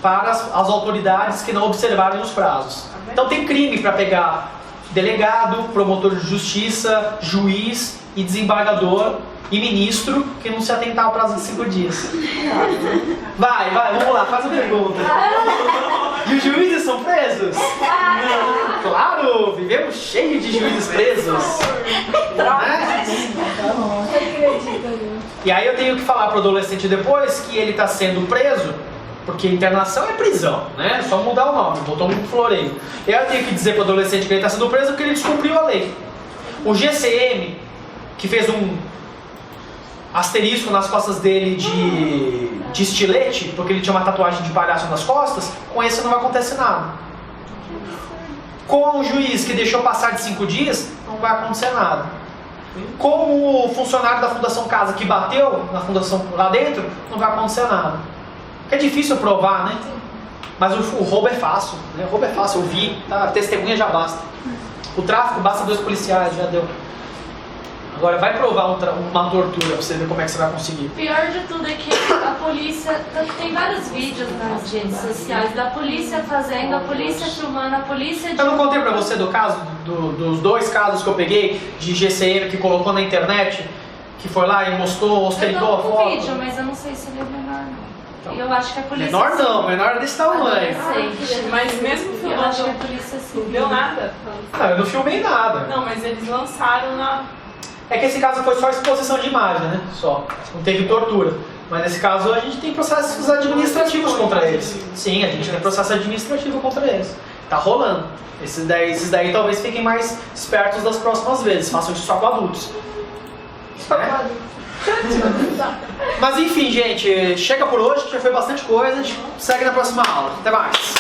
para as autoridades que não observarem os prazos. Então tem crime para pegar delegado, promotor de justiça, juiz e desembargador e ministro que não se atentar ao prazo de 5 dias. Vai, vamos lá, faz a pergunta. E os juízes são presos? Claro, vivemos cheios de juízes presos. Né? E aí eu tenho que falar para o adolescente depois que ele está sendo preso, porque internação é prisão, né? É só mudar o nome, botou um floreio. E aí eu tenho que dizer para o adolescente que ele está sendo preso porque ele descumpriu a lei. O GCM, que fez um asterisco nas costas dele de estilete, porque ele tinha uma tatuagem de palhaço nas costas, com esse não vai acontecer nada. Com o juiz que deixou passar de 5 dias, não vai acontecer nada. Com o funcionário da Fundação Casa que bateu na fundação lá dentro, não vai acontecer nada. É difícil provar, né? Mas o roubo é fácil, né? O roubo é fácil, eu vi, tá? A testemunha já basta. O tráfico basta 2 policiais, já deu. Agora vai provar uma tortura pra você ver como é que você vai conseguir. Pior de tudo é que a polícia, tem vários vídeos nas redes sociais da polícia fazendo, a polícia filmando, a polícia... Eu não contei pra você do caso, dos 2 casos que eu peguei de GCM que colocou na internet, que foi lá e mostrou, ostentou a Eu tô com foto? vídeo, mas eu não sei se ele é menor, não. Eu acho que a polícia... Menor não, menor desse tamanho. Adolescente. Mas mesmo Eu acho que a filmando, polícia não civil. deu nada. Não, eu não filmei nada. Não, mas eles lançaram na... É que esse caso foi só exposição de imagem, né? Só. Não teve tortura. Mas nesse caso a gente tem processos administrativos contra eles. Sim, a gente tem processo administrativo contra eles. Tá rolando. Esses daí talvez fiquem mais espertos das próximas vezes. Façam isso só com adultos. Né? Mas enfim, gente, chega por hoje, que já foi bastante coisa. A gente segue na próxima aula. Até mais.